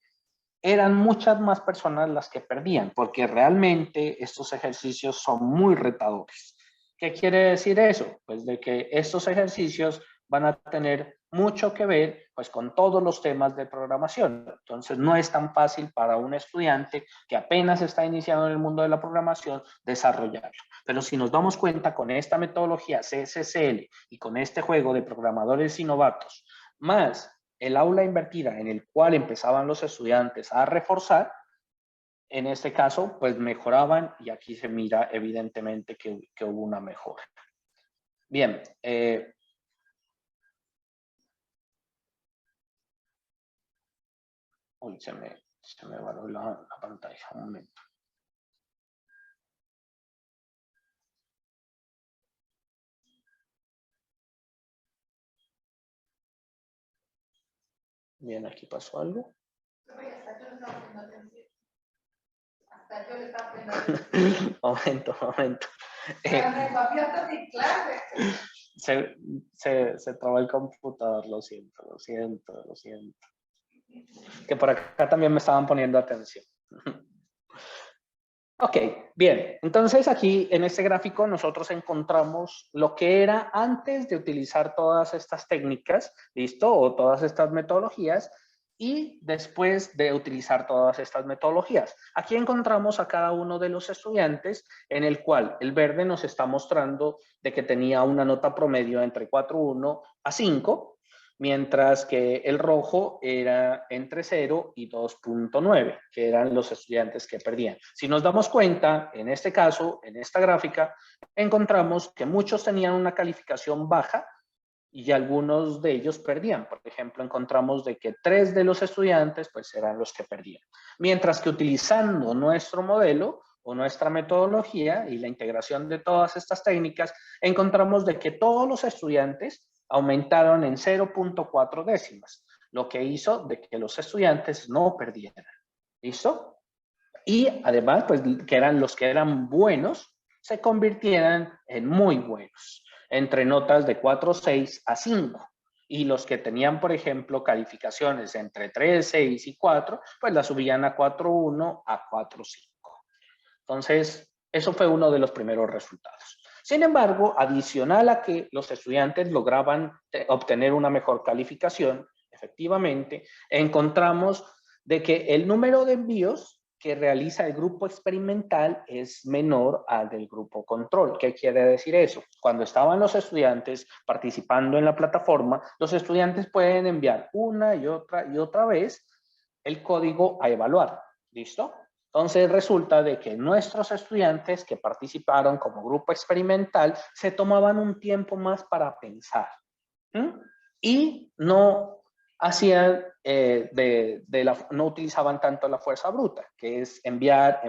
B: eran muchas más personas las que perdían, porque realmente estos ejercicios son muy retadores. ¿Qué quiere decir eso? Pues de que estos ejercicios van a tener mucho que ver pues con todos los temas de programación. Entonces no es tan fácil para un estudiante que apenas está iniciando en el mundo de la programación desarrollarlo. Pero si nos damos cuenta con esta metodología CSSL y con este juego de programadores y novatos, más el aula invertida en el cual empezaban los estudiantes a reforzar, en este caso, pues mejoraban y aquí se mira evidentemente que hubo una mejora. Bien. Uy, se me varó la pantalla, un momento. Bien, aquí pasó algo. Momento. Se trabó el computador, lo siento. Que por acá también me estaban poniendo atención. Ok, bien. Entonces aquí en este gráfico nosotros encontramos lo que era antes de utilizar todas estas técnicas, ¿listo? O todas estas metodologías y después de utilizar todas estas metodologías. Aquí encontramos a cada uno de los estudiantes en el cual el verde nos está mostrando de que tenía una nota promedio entre 4.1 a 5, mientras que el rojo era entre 0 y 2.9, que eran los estudiantes que perdían. Si nos damos cuenta, en este caso, en esta gráfica, encontramos que muchos tenían una calificación baja y algunos de ellos perdían. Por ejemplo, encontramos de que 3 de los estudiantes pues eran los que perdían. Mientras que utilizando nuestro modelo o nuestra metodología y la integración de todas estas técnicas, encontramos de que todos los estudiantes aumentaron en 0.4 décimas, lo que hizo de que los estudiantes no perdieran. ¿Listo? Y además, pues que eran los que eran buenos, se convirtieran en muy buenos, entre notas de 4.6 a 5. Y los que tenían, por ejemplo, calificaciones entre 3, 6 y 4, pues las subían a 4.1 a 4.5. Entonces, eso fue uno de los primeros resultados. Sin embargo, adicional a que los estudiantes lograban obtener una mejor calificación, efectivamente, encontramos de que el número de envíos que realiza el grupo experimental es menor al del grupo control. ¿Qué quiere decir eso? Cuando estaban los estudiantes participando en la plataforma, los estudiantes pueden enviar una y otra vez el código a evaluar. ¿Listo? Entonces resulta de que nuestros estudiantes que participaron como grupo experimental se tomaban un tiempo más para pensar y no hacían no utilizaban tanto la fuerza bruta, que es enviar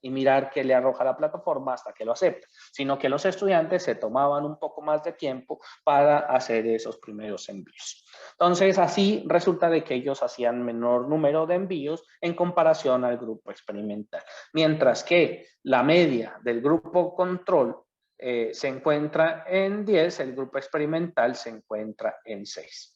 B: y mirar qué le arroja la plataforma hasta que lo acepte, sino que los estudiantes se tomaban un poco más de tiempo para hacer esos primeros envíos. Entonces así resulta de que ellos hacían menor número de envíos en comparación al grupo experimental, mientras que la media del grupo control se encuentra en 10, el grupo experimental se encuentra en 6.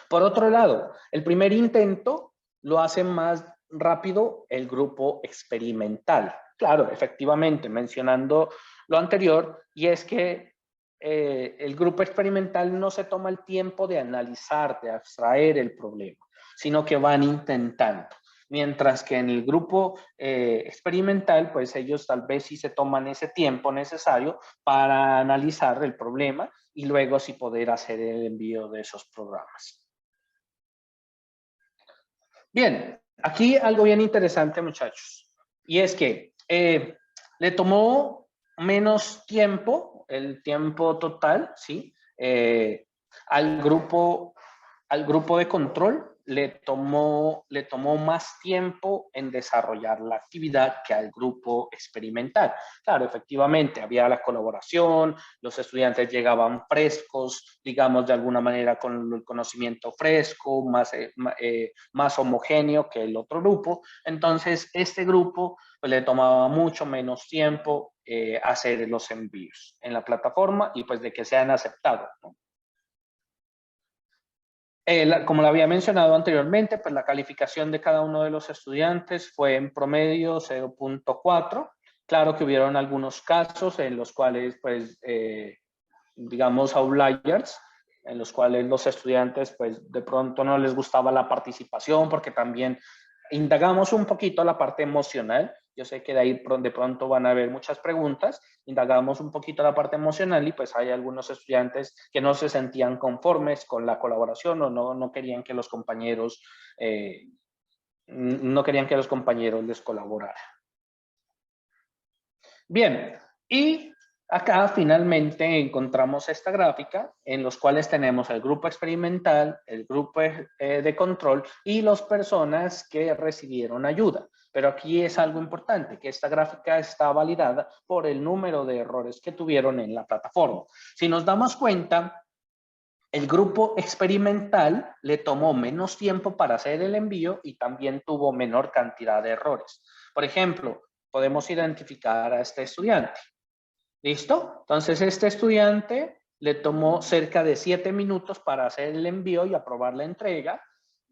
B: Por otro lado, el primer intento lo hace más rápido el grupo experimental. Claro, efectivamente, mencionando lo anterior, y es que el grupo experimental no se toma el tiempo de analizar, de abstraer el problema, sino que van intentando. Mientras que en el grupo experimental, pues ellos tal vez sí se toman ese tiempo necesario para analizar el problema y luego sí poder hacer el envío de esos programas. Bien, aquí algo bien interesante, muchachos, y es que le tomó menos tiempo, el tiempo total, ¿sí? Al grupo de control le tomó más tiempo en desarrollar la actividad que al grupo experimental. Claro, efectivamente, había la colaboración, los estudiantes llegaban frescos, digamos de alguna manera con el conocimiento fresco, más homogéneo que el otro grupo. Entonces, este grupo pues, le tomaba mucho menos tiempo hacer los envíos en la plataforma y pues de que sean aceptados, ¿no? Como lo había mencionado anteriormente, pues la calificación de cada uno de los estudiantes fue en promedio 0.4. Claro que hubieron algunos casos en los cuales, pues, digamos, outliers, en los cuales los estudiantes, pues, de pronto no les gustaba la participación porque también indagamos un poquito la parte emocional. Yo sé que de ahí de pronto van a haber muchas preguntas. Indagamos un poquito la parte emocional y pues hay algunos estudiantes que no se sentían conformes con la colaboración o no querían que los compañeros, no querían que los compañeros les colaboraran. Bien, y acá finalmente encontramos esta gráfica en los cuales tenemos el grupo experimental, el grupo de control y las personas que recibieron ayuda. Pero aquí es algo importante, que esta gráfica está validada por el número de errores que tuvieron en la plataforma. Si nos damos cuenta, el grupo experimental le tomó menos tiempo para hacer el envío y también tuvo menor cantidad de errores. Por ejemplo, podemos identificar a este estudiante. ¿Listo? Entonces, este estudiante le tomó cerca de 7 minutos para hacer el envío y aprobar la entrega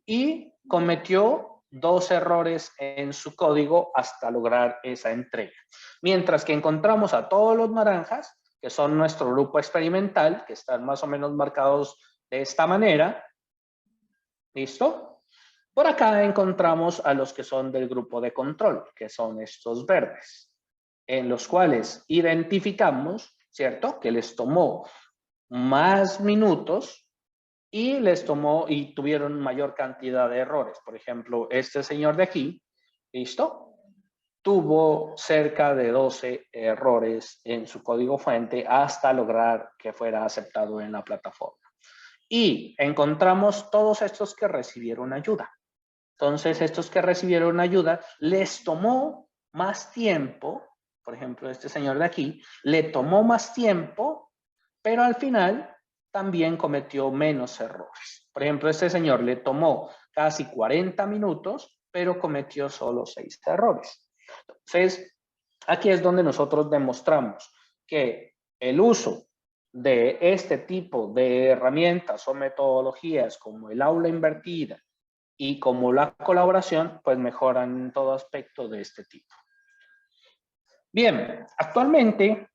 B: y cometió 2 errores en su código hasta lograr esa entrega. Mientras que encontramos a todos los naranjas, que son nuestro grupo experimental, que están más o menos marcados de esta manera. ¿Listo? Por acá encontramos a los que son del grupo de control, que son estos verdes, en los cuales identificamos, ¿cierto? Que les tomó más minutos y les tomó y tuvieron mayor cantidad de errores. Por ejemplo, este señor de aquí, ¿listo? Tuvo cerca de 12 errores en su código fuente hasta lograr que fuera aceptado en la plataforma. Y encontramos todos estos que recibieron ayuda. Entonces, estos que recibieron ayuda les tomó más tiempo, por ejemplo, este señor de aquí, le tomó más tiempo, pero al final también cometió menos errores. Por ejemplo, este señor le tomó casi 40 minutos, pero cometió solo 6 errores. Entonces, aquí es donde nosotros demostramos que el uso de este tipo de herramientas o metodologías como el aula invertida y como la colaboración, pues mejoran en todo aspecto de este tipo. Bien, actualmente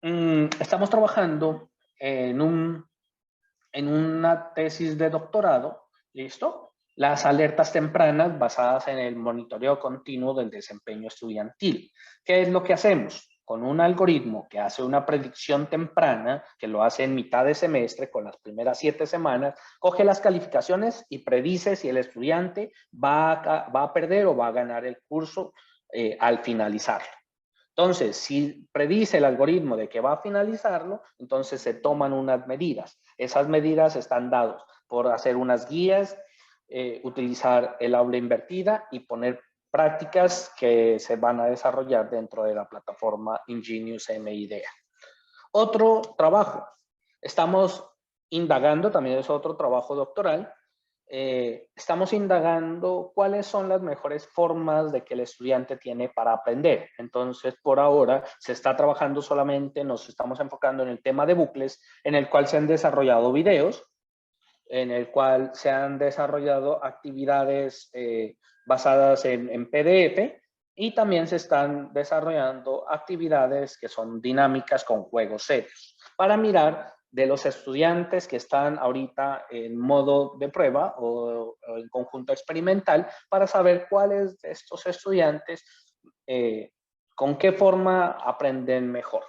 B: estamos trabajando en una tesis de doctorado, ¿listo? Las alertas tempranas basadas en el monitoreo continuo del desempeño estudiantil. ¿Qué es lo que hacemos? Con un algoritmo que hace una predicción temprana, que lo hace en mitad de semestre, con las primeras 7 semanas, coge las calificaciones y predice si el estudiante va a perder o va a ganar el curso al finalizarlo. Entonces, si predice el algoritmo de que va a finalizarlo, entonces se toman unas medidas. Esas medidas están dadas por hacer unas guías, utilizar el aula invertida y poner prácticas que se van a desarrollar dentro de la plataforma Ingenious MIDEA. Otro trabajo. Estamos indagando, también es otro trabajo doctoral, estamos indagando cuáles son las mejores formas de que el estudiante tiene para aprender. Entonces, por ahora se está trabajando solamente, nos estamos enfocando en el tema de bucles, en el cual se han desarrollado videos, en el cual se han desarrollado actividades basadas en PDF y también se están desarrollando actividades que son dinámicas con juegos serios para mirar de los estudiantes que están ahorita en modo de prueba o en conjunto experimental para saber cuáles de estos estudiantes con qué forma aprenden mejor.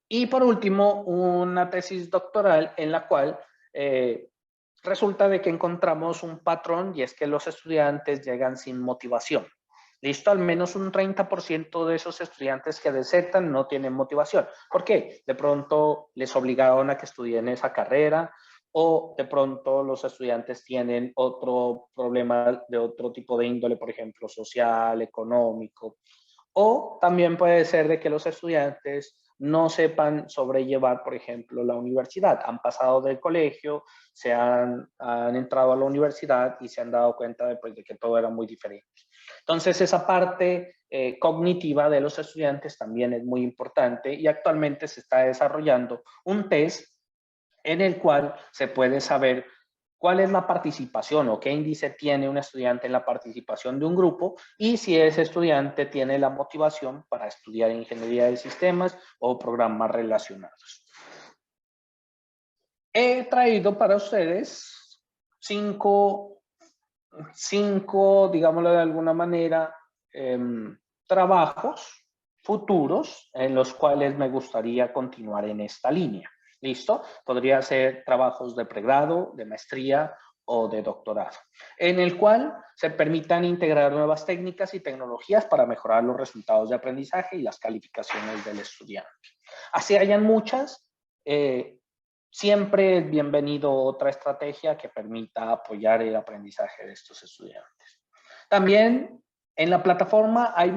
B: Y por último, una tesis doctoral en la cual resulta de que encontramos un patrón y es que los estudiantes llegan sin motivación. Listo, al menos un 30% de esos estudiantes que desertan no tienen motivación. ¿Por qué? De pronto les obligaron a que estudien esa carrera o de pronto los estudiantes tienen otro problema de otro tipo de índole, por ejemplo, social, económico. O también puede ser de que los estudiantes no sepan sobrellevar, por ejemplo, la universidad. Han pasado del colegio, han entrado a la universidad y se han dado cuenta después de que todo era muy diferente. Entonces, esa parte cognitiva de los estudiantes también es muy importante y actualmente se está desarrollando un test en el cual se puede saber cuál es la participación o qué índice tiene un estudiante en la participación de un grupo y si ese estudiante tiene la motivación para estudiar ingeniería de sistemas o programas relacionados. He traído para ustedes cinco, digámoslo de alguna manera, trabajos futuros en los cuales me gustaría continuar en esta línea. ¿Listo? Podría ser trabajos de pregrado, de maestría o de doctorado, en el cual se permitan integrar nuevas técnicas y tecnologías para mejorar los resultados de aprendizaje y las calificaciones del estudiante. Así hayan muchas, siempre es bienvenido otra estrategia que permita apoyar el aprendizaje de estos estudiantes. También en la plataforma hay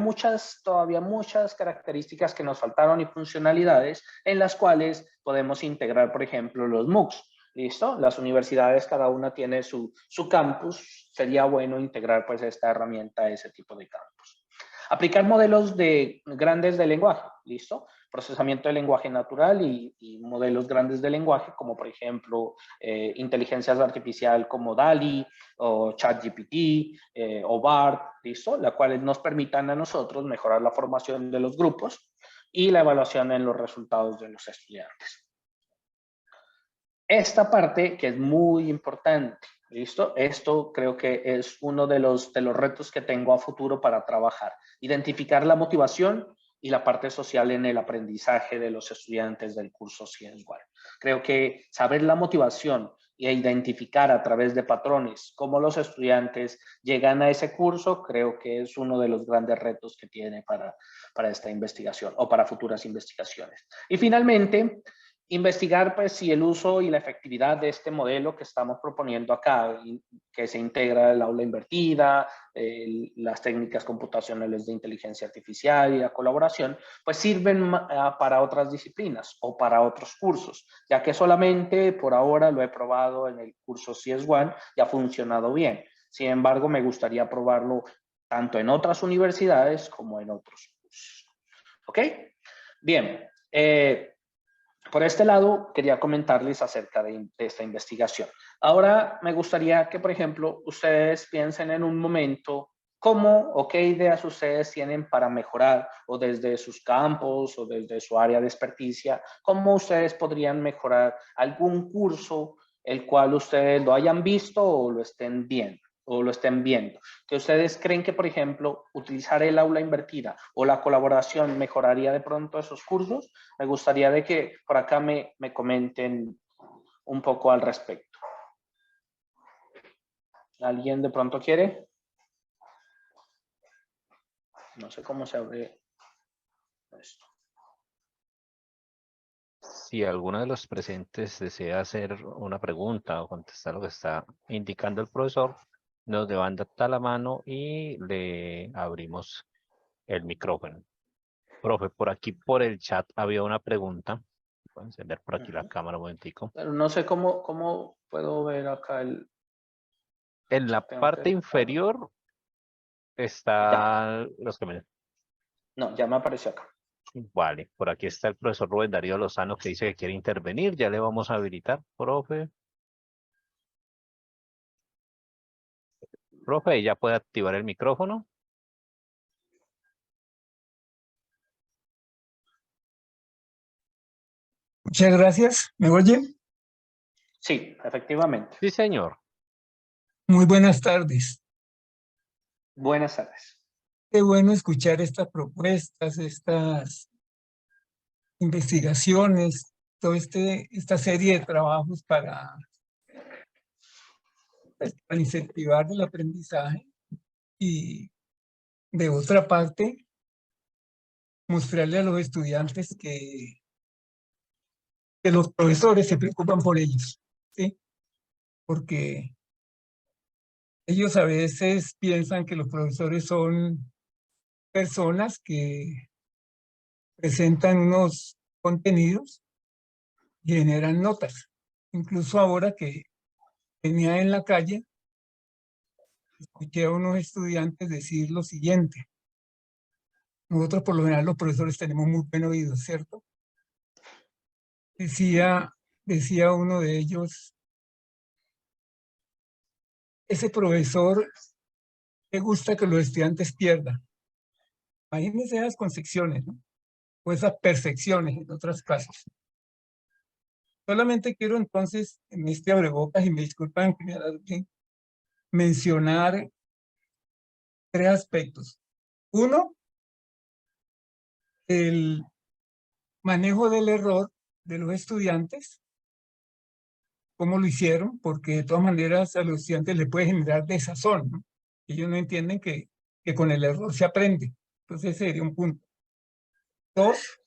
B: todavía muchas características que nos faltaron y funcionalidades en las cuales podemos integrar, por ejemplo, los MOOCs. ¿Listo? Las universidades, cada una tiene su campus. Sería bueno integrar pues esta herramienta a ese tipo de campus. Aplicar modelos grandes de lenguaje. ¿Listo? Procesamiento de lenguaje natural y modelos grandes de lenguaje, como por ejemplo inteligencias artificial como DALL-E o ChatGPT o BART, ¿listo? Las cuales nos permitan a nosotros mejorar la formación de los grupos y la evaluación en los resultados de los estudiantes. Esta parte que es muy importante, ¿listo? Esto creo que es uno de los retos que tengo a futuro para trabajar. Identificar la motivación y la parte social en el aprendizaje de los estudiantes del curso ScienceOne. Creo que saber la motivación e identificar a través de patrones cómo los estudiantes llegan a ese curso, creo que es uno de los grandes retos que tiene para esta investigación o para futuras investigaciones. Y finalmente, investigar pues si el uso y la efectividad de este modelo que estamos proponiendo acá, que se integra el aula invertida, las técnicas computacionales de inteligencia artificial y la colaboración, pues sirven para otras disciplinas o para otros cursos, ya que solamente por ahora lo he probado en el curso CS1 y ha funcionado bien. Sin embargo, me gustaría probarlo tanto en otras universidades como en otros cursos. ¿Ok? Bien. Por este lado, quería comentarles acerca de esta investigación. Ahora me gustaría que, por ejemplo, ustedes piensen en un momento cómo o qué ideas ustedes tienen para mejorar o desde sus campos o desde su área de experticia, cómo ustedes podrían mejorar algún curso el cual ustedes lo hayan visto o lo estén viendo, que ustedes creen que, por ejemplo, utilizar el aula invertida o la colaboración mejoraría de pronto esos cursos. Me gustaría de que por acá me comenten un poco al respecto. ¿Alguien de pronto quiere? No sé cómo se abre esto.
A: Si alguno de los presentes desea hacer una pregunta o contestar lo que está indicando el profesor, nos levanta la mano y le abrimos el micrófono. Profe, por aquí por el chat había una pregunta. Voy a encender por aquí la cámara un momentico.
B: Pero no sé cómo puedo ver acá el...
A: En la parte inferior están los que me...
B: No, ya me apareció acá.
A: Vale, por aquí está el profesor Rubén Darío Lozano que dice que quiere intervenir. Ya le vamos a habilitar, profe. Profe, ya puede activar el micrófono.
C: Muchas gracias. ¿Me oye?
B: Sí, efectivamente.
A: Sí, señor.
C: Muy buenas tardes.
B: Buenas tardes.
C: Qué bueno escuchar estas propuestas, estas investigaciones, toda esta serie de trabajos para incentivar el aprendizaje y, de otra parte, mostrarle a los estudiantes que los profesores se preocupan por ellos, ¿sí? Porque ellos a veces piensan que los profesores son personas que presentan unos contenidos y generan notas. Incluso ahora que venía en la calle, escuché a unos estudiantes decir lo siguiente. Nosotros por lo general los profesores tenemos muy buen oído, ¿cierto? Decía uno de ellos, ese profesor le gusta que los estudiantes pierdan. Imagínense esas concepciones, ¿no? O esas percepciones en otros casos. Solamente quiero entonces, en este abrebocas, y me disculpan que me alargue, mencionar 3 aspectos. Uno, el manejo del error de los estudiantes, cómo lo hicieron, porque de todas maneras a los estudiantes les puede generar desazón, ¿no? Ellos no entienden que con el error se aprende. Entonces ese sería un punto. 2,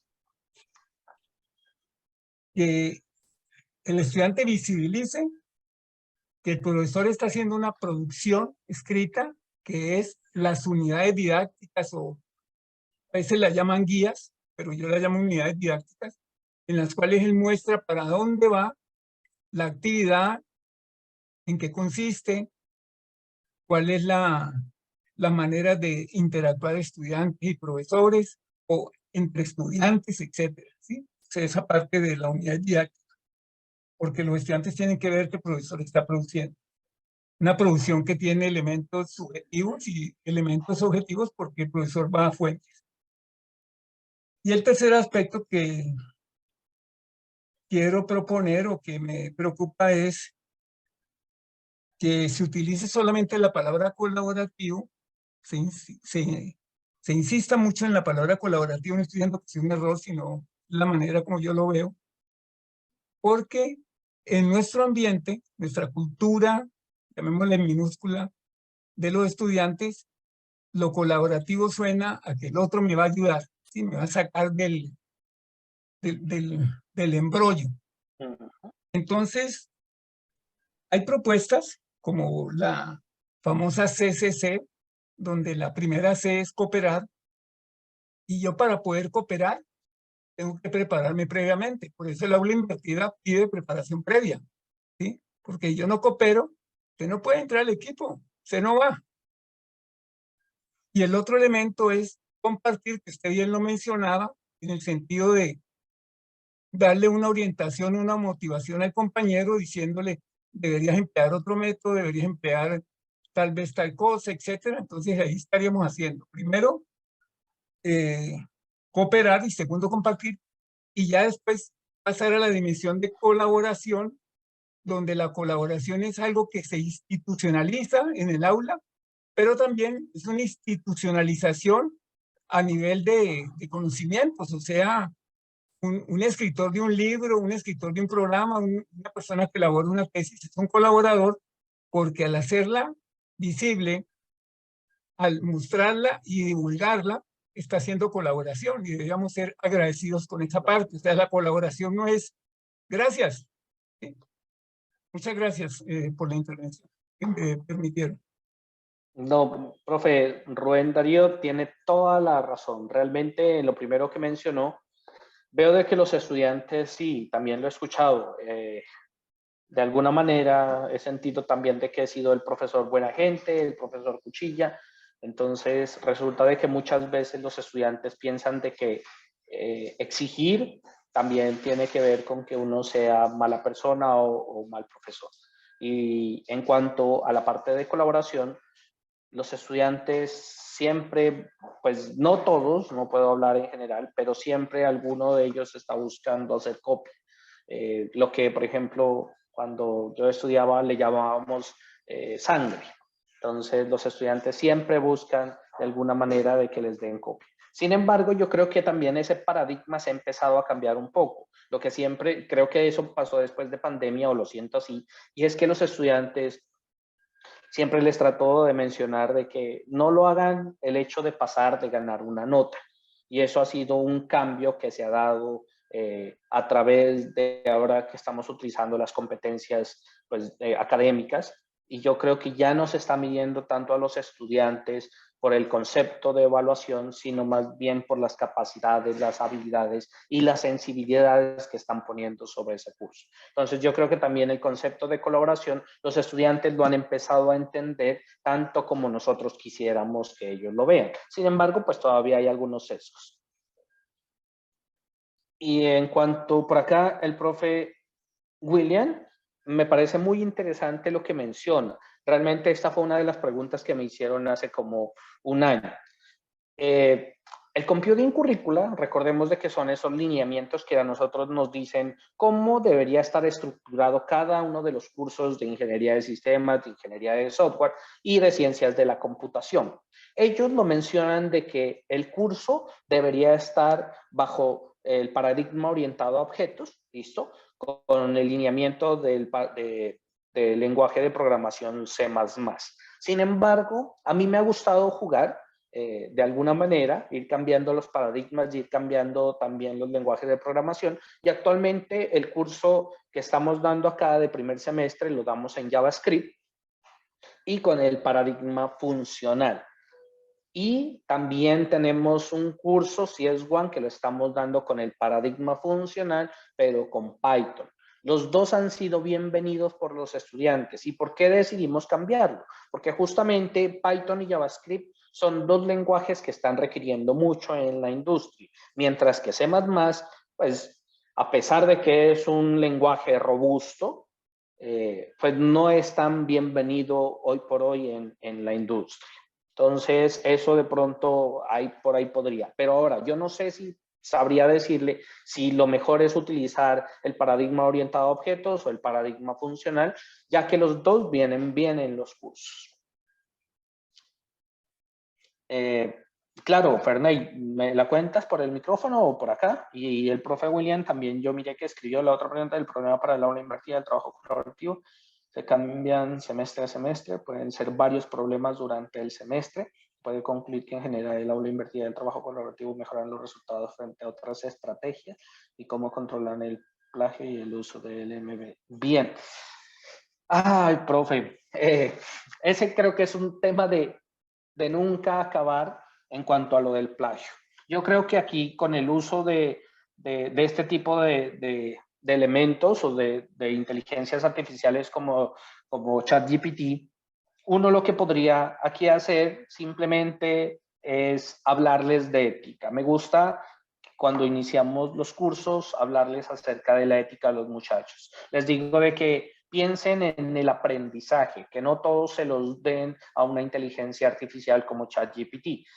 C: que el estudiante visibilice que el profesor está haciendo una producción escrita que es las unidades didácticas, o a veces la llaman guías, pero yo la llamo unidades didácticas, en las cuales él muestra para dónde va la actividad, en qué consiste, cuál es la manera de interactuar estudiantes y profesores, o entre estudiantes, etcétera, ¿sí? O sea, esa parte de la unidad didáctica, porque los estudiantes tienen que ver que el profesor está produciendo. Una producción que tiene elementos subjetivos y elementos objetivos, porque el profesor va a fuentes. Y el tercer aspecto que quiero proponer o que me preocupa es que se utilice solamente la palabra colaborativo, se insista mucho en la palabra colaborativo. No estoy diciendo que sea un error, sino la manera como yo lo veo, porque en nuestro ambiente, nuestra cultura, llamémosla en minúscula, de los estudiantes, lo colaborativo suena a que el otro me va a ayudar, ¿sí? Me va a sacar del embrollo. Entonces, hay propuestas como la famosa CCC, donde la primera C es cooperar, y yo para poder cooperar tengo que prepararme previamente. Por eso el aula invertida pide preparación previa, ¿sí? Porque yo no coopero, usted no puede entrar al equipo, usted no va. Y el otro elemento es compartir, que usted bien lo mencionaba, en el sentido de darle una orientación, una motivación al compañero, diciéndole, deberías emplear otro método, deberías emplear tal vez tal cosa, etcétera. Entonces ahí estaríamos haciendo, primero, cooperar, y segundo, compartir, y ya después pasar a la dimensión de colaboración, donde la colaboración es algo que se institucionaliza en el aula, pero también es una institucionalización a nivel de conocimientos. O sea, un escritor de un libro, un escritor de un programa, una persona que elabora una tesis es un colaborador, porque al hacerla visible, al mostrarla y divulgarla, está haciendo colaboración, y deberíamos ser agradecidos con esa parte. O sea, la colaboración no es gracias. ¿Sí? Muchas gracias por la intervención que me permitieron.
B: No, profe, Rubén Darío tiene toda la razón. Realmente lo primero que mencionó, veo de que los estudiantes, sí, también lo he escuchado, de alguna manera he sentido también de que he sido el profesor buena gente, el profesor cuchilla. Entonces resulta de que muchas veces los estudiantes piensan de que exigir también tiene que ver con que uno sea mala persona o mal profesor. Y en cuanto a la parte de colaboración, los estudiantes siempre, pues no todos, no puedo hablar en general, pero siempre alguno de ellos está buscando hacer copia. Lo que, por ejemplo, cuando yo estudiaba le llamábamos sangre. Entonces, los estudiantes siempre buscan de alguna manera de que les den copia. Sin embargo, yo creo que también ese paradigma se ha empezado a cambiar un poco. Lo que siempre, creo que eso pasó después de pandemia, o lo siento así, y es que los estudiantes siempre les trato de mencionar de que no lo hagan el hecho de pasar, de ganar una nota. Y eso ha sido un cambio que se ha dado a través de ahora que estamos utilizando las competencias pues, académicas. y yo creo que ya no se está midiendo tanto a los estudiantes por el concepto de evaluación, sino más bien por las capacidades, las habilidades y las sensibilidades que están poniendo sobre ese curso. Entonces yo creo que también el concepto de colaboración, los estudiantes lo han empezado a entender tanto como nosotros quisiéramos que ellos lo vean. Sin embargo, pues todavía hay algunos sesgos. Y en cuanto por acá, el profe William, me parece muy interesante lo que menciona. Realmente esta fue una de las preguntas que me hicieron hace como un año. El computing curricular, recordemos de que son esos lineamientos que a nosotros nos dicen cómo debería estar estructurado cada uno de los cursos de ingeniería de sistemas, de ingeniería de software y de ciencias de la computación. Ellos lo mencionan de que el curso debería estar bajo el paradigma orientado a objetos, ¿listo? Con el lineamiento del lenguaje de programación C++. Sin embargo, a mí me ha gustado jugar de alguna manera, ir cambiando los paradigmas, ir cambiando también los lenguajes de programación. Y actualmente el curso que estamos dando acá de primer semestre lo damos en JavaScript y con el paradigma funcional. Y también tenemos un curso, CS1, que lo estamos dando con el paradigma funcional, pero con Python. Los dos han sido bienvenidos por los estudiantes. ¿Y por qué decidimos cambiarlo? Porque justamente Python y JavaScript son dos lenguajes que están requiriendo mucho en la industria, mientras que C++, pues a pesar de que es un lenguaje robusto, pues no es tan bienvenido hoy por hoy en la industria. Entonces, eso de pronto por ahí podría. Pero ahora, yo no sé si sabría decirle si lo mejor es utilizar el paradigma orientado a objetos o el paradigma funcional, ya que los dos vienen bien en los cursos. Claro, Ferney, ¿me la cuentas por el micrófono o por acá? Y el profe William también, yo miré que escribió la otra pregunta del problema para el aula invertida del trabajo colaborativo. Se cambian semestre a semestre, pueden ser varios problemas durante el semestre. Puede concluir que en general el aula invertida del trabajo colaborativo mejoran los resultados frente a otras estrategias y cómo controlan el plagio y el uso del LMB. Bien. Ay, profe, ese creo que es un tema de nunca acabar en cuanto a lo del plagio. Yo creo que aquí con el uso de este tipo de elementos o de inteligencias artificiales como ChatGPT, uno lo que podría aquí hacer simplemente es hablarles de ética. Me gusta cuando iniciamos los cursos hablarles acerca de la ética a los muchachos. Les digo de que piensen en el aprendizaje, que no todos se los den a una inteligencia artificial como ChatGPT,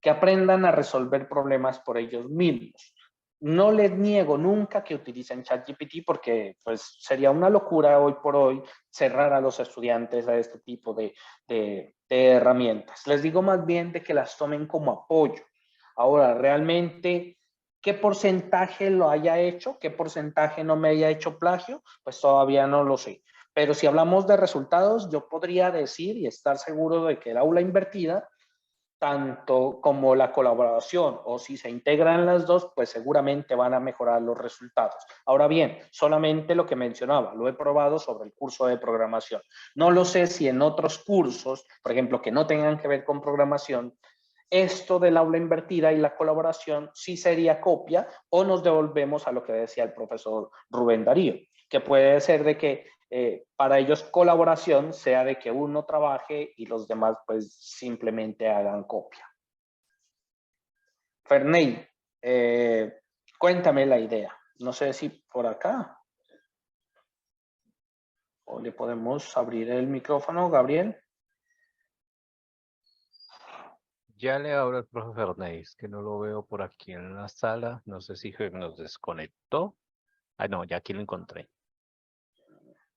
B: que aprendan a resolver problemas por ellos mismos. No les niego nunca que utilicen ChatGPT porque pues, sería una locura hoy por hoy cerrar a los estudiantes a este tipo de herramientas. Les digo más bien de que las tomen como apoyo. Ahora, realmente, ¿qué porcentaje lo haya hecho? ¿Qué porcentaje no me haya hecho plagio? Pues todavía no lo sé. Pero si hablamos de resultados, yo podría decir y estar seguro de que el aula invertida, tanto como la colaboración, o si se integran las dos, pues seguramente van a mejorar los resultados. Ahora bien, solamente lo que mencionaba, lo he probado sobre el curso de programación. No lo sé si en otros cursos, por ejemplo, que no tengan que ver con programación, esto del aula invertida y la colaboración sí sería copia o nos devolvemos a lo que decía el profesor Rubén Darío, que puede ser de que para ellos colaboración sea de que uno trabaje y los demás pues simplemente hagan copia. Ferney, cuéntame la idea. No sé si por acá o le podemos abrir el micrófono, Gabriel.
A: Ya le abro al profe Fernández, que no lo veo por aquí en la sala. No sé si nos desconectó. Ah, no, ya aquí lo encontré.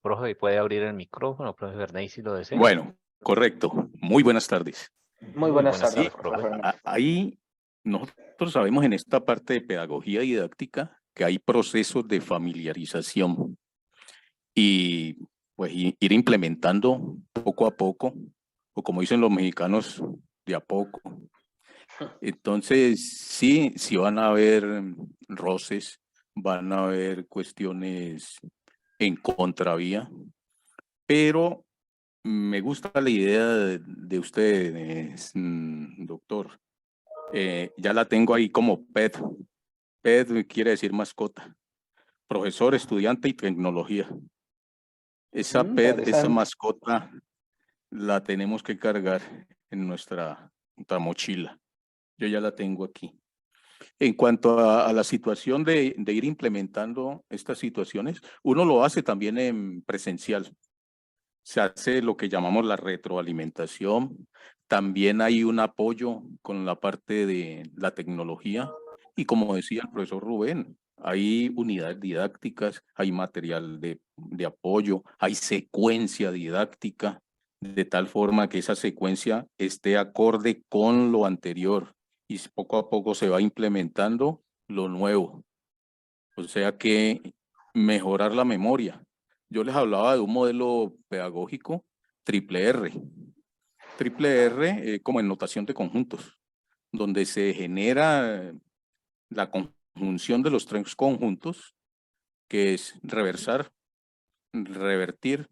A: Profe, ¿puede abrir el micrófono, profe Fernández, si lo desea?
D: Bueno, correcto. Muy buenas tardes.
B: Muy buenas tardes,
A: profe.
D: Ahí nosotros sabemos en esta parte de pedagogía didáctica que hay procesos de familiarización y pues ir implementando poco a poco, o como dicen los mexicanos, de a poco. Entonces, sí van a haber roces, van a haber cuestiones en contravía, pero Me gusta la idea de ustedes, doctor. Ya la tengo ahí como PET. PET quiere decir mascota. Profesor, estudiante y tecnología. Esa PET, esa
B: Interesante.
D: mascota, la tenemos que cargar en nuestra mochila. Yo ya la tengo aquí. En cuanto a la situación de ir implementando estas situaciones, uno lo hace también en presencial. Se hace lo que llamamos la retroalimentación. También hay un apoyo con la parte de la tecnología. Y como decía el profesor Rubén, hay unidades didácticas, hay material de apoyo, hay secuencia didáctica, de tal forma que esa secuencia esté acorde con lo anterior y poco a poco se va implementando lo nuevo. O sea que mejorar la memoria. Yo les hablaba de un modelo pedagógico triple R. Triple R como en notación de conjuntos, donde se genera la conjunción de los tres conjuntos, que es reversar, revertir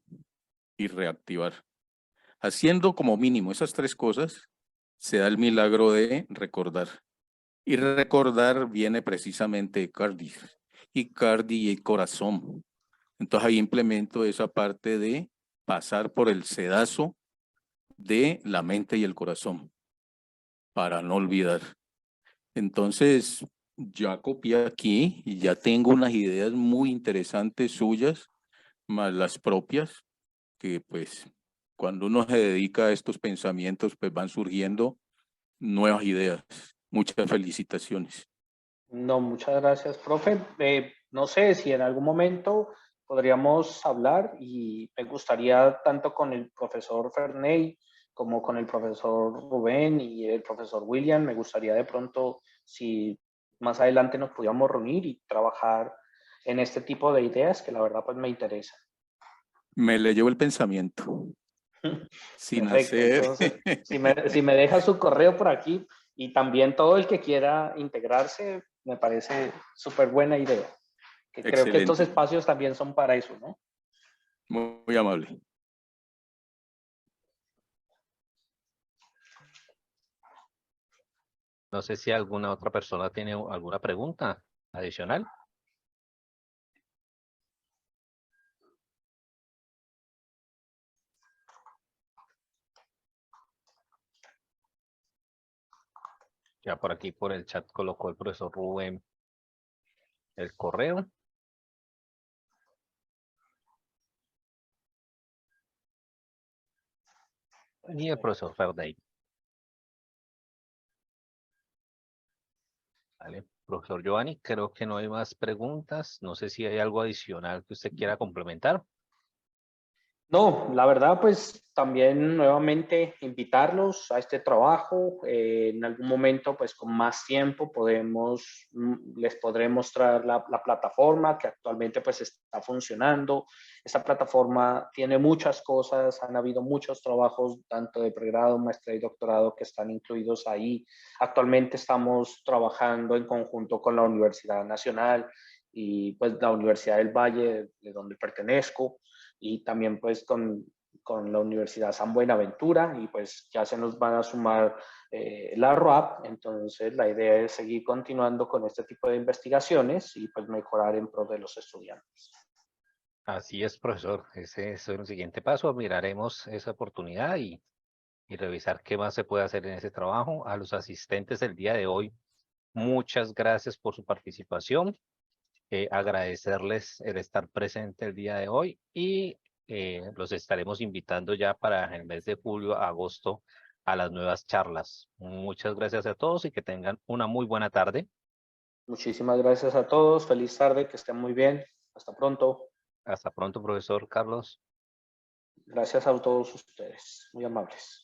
D: y reactivar. Haciendo como mínimo esas tres cosas, se da el milagro de recordar. Y recordar viene precisamente de Cardi. Y Cardi y corazón. Entonces ahí implemento esa parte de pasar por el sedazo de la mente y el corazón para no olvidar. Entonces ya copié aquí y ya tengo unas ideas muy interesantes suyas, más las propias, que pues cuando uno se dedica a estos pensamientos pues van surgiendo nuevas ideas. Muchas felicitaciones.
B: No, muchas gracias, profe. No sé si en algún momento podríamos hablar y me gustaría tanto con el profesor Ferney como con el profesor Rubén y el profesor William, me gustaría de pronto si más adelante nos pudiéramos reunir y trabajar en este tipo de ideas que la verdad pues me interesa.
D: Me le llevo el pensamiento. Sin
B: Perfecto,
D: hacer.
B: entonces si me deja su correo por aquí y también todo el que quiera integrarse, me parece súper buena idea. Que creo que estos
D: Excelente.
B: espacios también son para eso, ¿no?
D: Muy amable.
A: No sé si alguna otra persona tiene alguna pregunta adicional. Ya por aquí por el chat colocó el profesor Rubén el correo. Y el profesor Ferney. Vale. Profesor Giovanni, creo que no hay más preguntas. No sé si hay algo adicional que usted quiera complementar.
B: No, la verdad, pues también nuevamente invitarlos a este trabajo. En algún momento, pues con más tiempo les podré mostrar la plataforma que actualmente pues está funcionando. Esta plataforma tiene muchas cosas, han habido muchos trabajos, tanto de pregrado, maestría y doctorado, que están incluidos ahí. Actualmente estamos trabajando en conjunto con la Universidad Nacional y pues la Universidad del Valle, de donde pertenezco, y también pues con la Universidad San Buenaventura, y pues ya se nos van a sumar la RUAP. Entonces la idea es seguir continuando con este tipo de investigaciones y pues mejorar en pro de los estudiantes.
A: Así es, profesor. Ese es el siguiente paso. Miraremos esa oportunidad y revisar qué más se puede hacer en ese trabajo. A los asistentes del día de hoy, muchas gracias por su participación. Agradecerles el estar presente el día de hoy y los estaremos invitando ya para el mes de julio, agosto a las nuevas charlas. Muchas gracias a todos y que tengan una muy buena tarde.
B: Muchísimas gracias a todos. Feliz tarde, que estén muy bien. Hasta pronto.
A: Hasta pronto, profesor Carlos.
B: Gracias a todos ustedes. Muy amables.